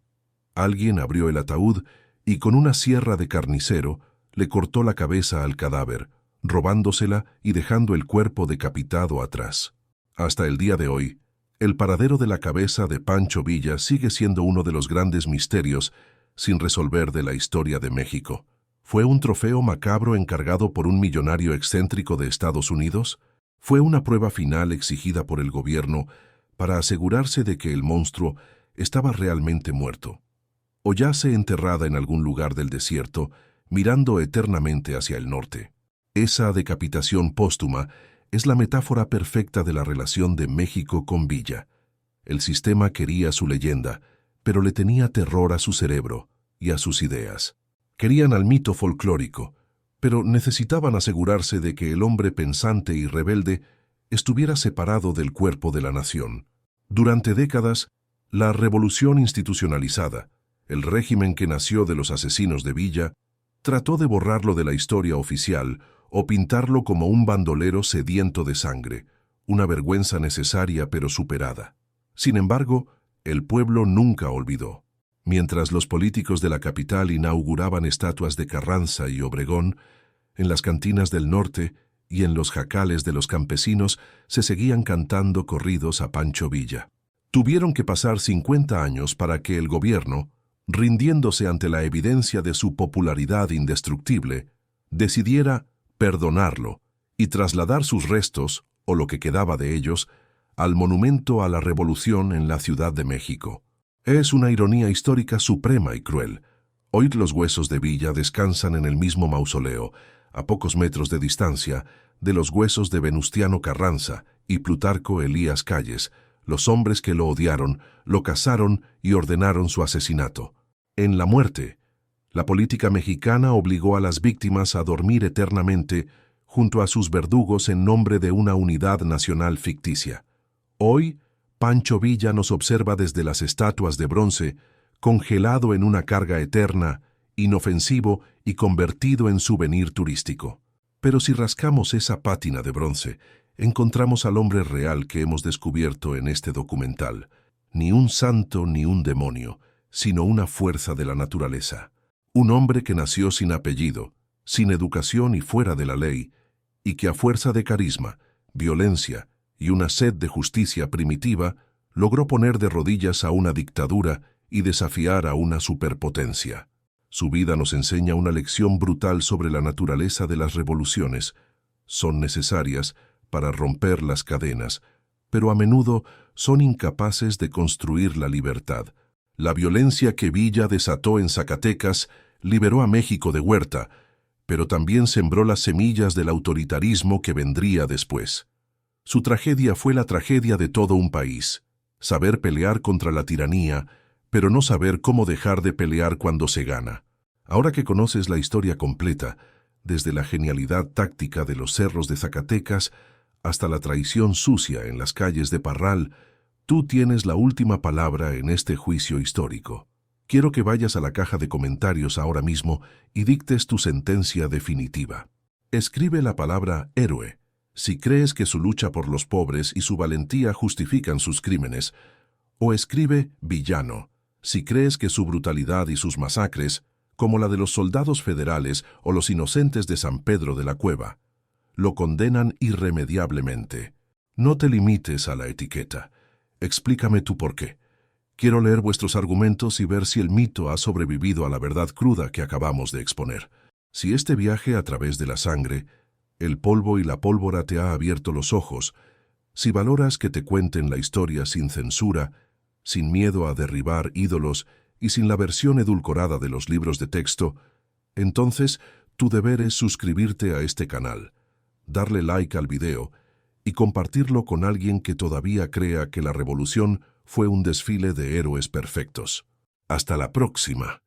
Alguien abrió el ataúd y con una sierra de carnicero le cortó la cabeza al cadáver, robándosela y dejando el cuerpo decapitado atrás. Hasta el día de hoy, el paradero de la cabeza de Pancho Villa sigue siendo uno de los grandes misterios sin resolver de la historia de México. ¿Fue un trofeo macabro encargado por un millonario excéntrico de Estados Unidos? ¿Fue una prueba final exigida por el gobierno para asegurarse de que el monstruo estaba realmente muerto? ¿O yace enterrada en algún lugar del desierto, mirando eternamente hacia el norte? Esa decapitación póstuma es la metáfora perfecta de la relación de México con Villa. El sistema quería su leyenda, pero le tenía terror a su cerebro y a sus ideas. Querían al mito folclórico, pero necesitaban asegurarse de que el hombre pensante y rebelde estuviera separado del cuerpo de la nación. Durante décadas, la revolución institucionalizada, el régimen que nació de los asesinos de Villa, trató de borrarlo de la historia oficial o pintarlo como un bandolero sediento de sangre, una vergüenza necesaria pero superada. Sin embargo, el pueblo nunca olvidó. Mientras los políticos de la capital inauguraban estatuas de Carranza y Obregón, en las cantinas del norte y en los jacales de los campesinos se seguían cantando corridos a Pancho Villa. Tuvieron que pasar 50 años para que el gobierno, rindiéndose ante la evidencia de su popularidad indestructible, decidiera perdonarlo y trasladar sus restos, o lo que quedaba de ellos, al monumento a la Revolución en la Ciudad de México. Es una ironía histórica suprema y cruel. Hoy los huesos de Villa descansan en el mismo mausoleo, a pocos metros de distancia, de los huesos de Venustiano Carranza y Plutarco Elías Calles, los hombres que lo odiaron, lo cazaron y ordenaron su asesinato. En la muerte, la política mexicana obligó a las víctimas a dormir eternamente junto a sus verdugos en nombre de una unidad nacional ficticia. Hoy, Pancho Villa nos observa desde las estatuas de bronce, congelado en una carga eterna, inofensivo y convertido en souvenir turístico. Pero si rascamos esa pátina de bronce, encontramos al hombre real que hemos descubierto en este documental. Ni un santo ni un demonio, sino una fuerza de la naturaleza. Un hombre que nació sin apellido, sin educación y fuera de la ley, y que a fuerza de carisma, violencia y una sed de justicia primitiva, logró poner de rodillas a una dictadura y desafiar a una superpotencia. Su vida nos enseña una lección brutal sobre la naturaleza de las revoluciones. Son necesarias para romper las cadenas, pero a menudo son incapaces de construir la libertad. La violencia que Villa desató en Zacatecas liberó a México de Huerta, pero también sembró las semillas del autoritarismo que vendría después. Su tragedia fue la tragedia de todo un país. Saber pelear contra la tiranía, pero no saber cómo dejar de pelear cuando se gana. Ahora que conoces la historia completa, desde la genialidad táctica de los cerros de Zacatecas hasta la traición sucia en las calles de Parral, tú tienes la última palabra en este juicio histórico. Quiero que vayas a la caja de comentarios ahora mismo y dictes tu sentencia definitiva. Escribe la palabra héroe, si crees que su lucha por los pobres y su valentía justifican sus crímenes, o escribe villano, si crees que su brutalidad y sus masacres, como la de los soldados federales o los inocentes de San Pedro de la Cueva, lo condenan irremediablemente. No te limites a la etiqueta. Explícame tu por qué. Quiero leer vuestros argumentos y ver si el mito ha sobrevivido a la verdad cruda que acabamos de exponer. Si este viaje a través de la sangre, el polvo y la pólvora te ha abierto los ojos, si valoras que te cuenten la historia sin censura, sin miedo a derribar ídolos y sin la versión edulcorada de los libros de texto, entonces tu deber es suscribirte a este canal, darle like al video y compartirlo con alguien que todavía crea que la revolución fue un desfile de héroes perfectos. Hasta la próxima.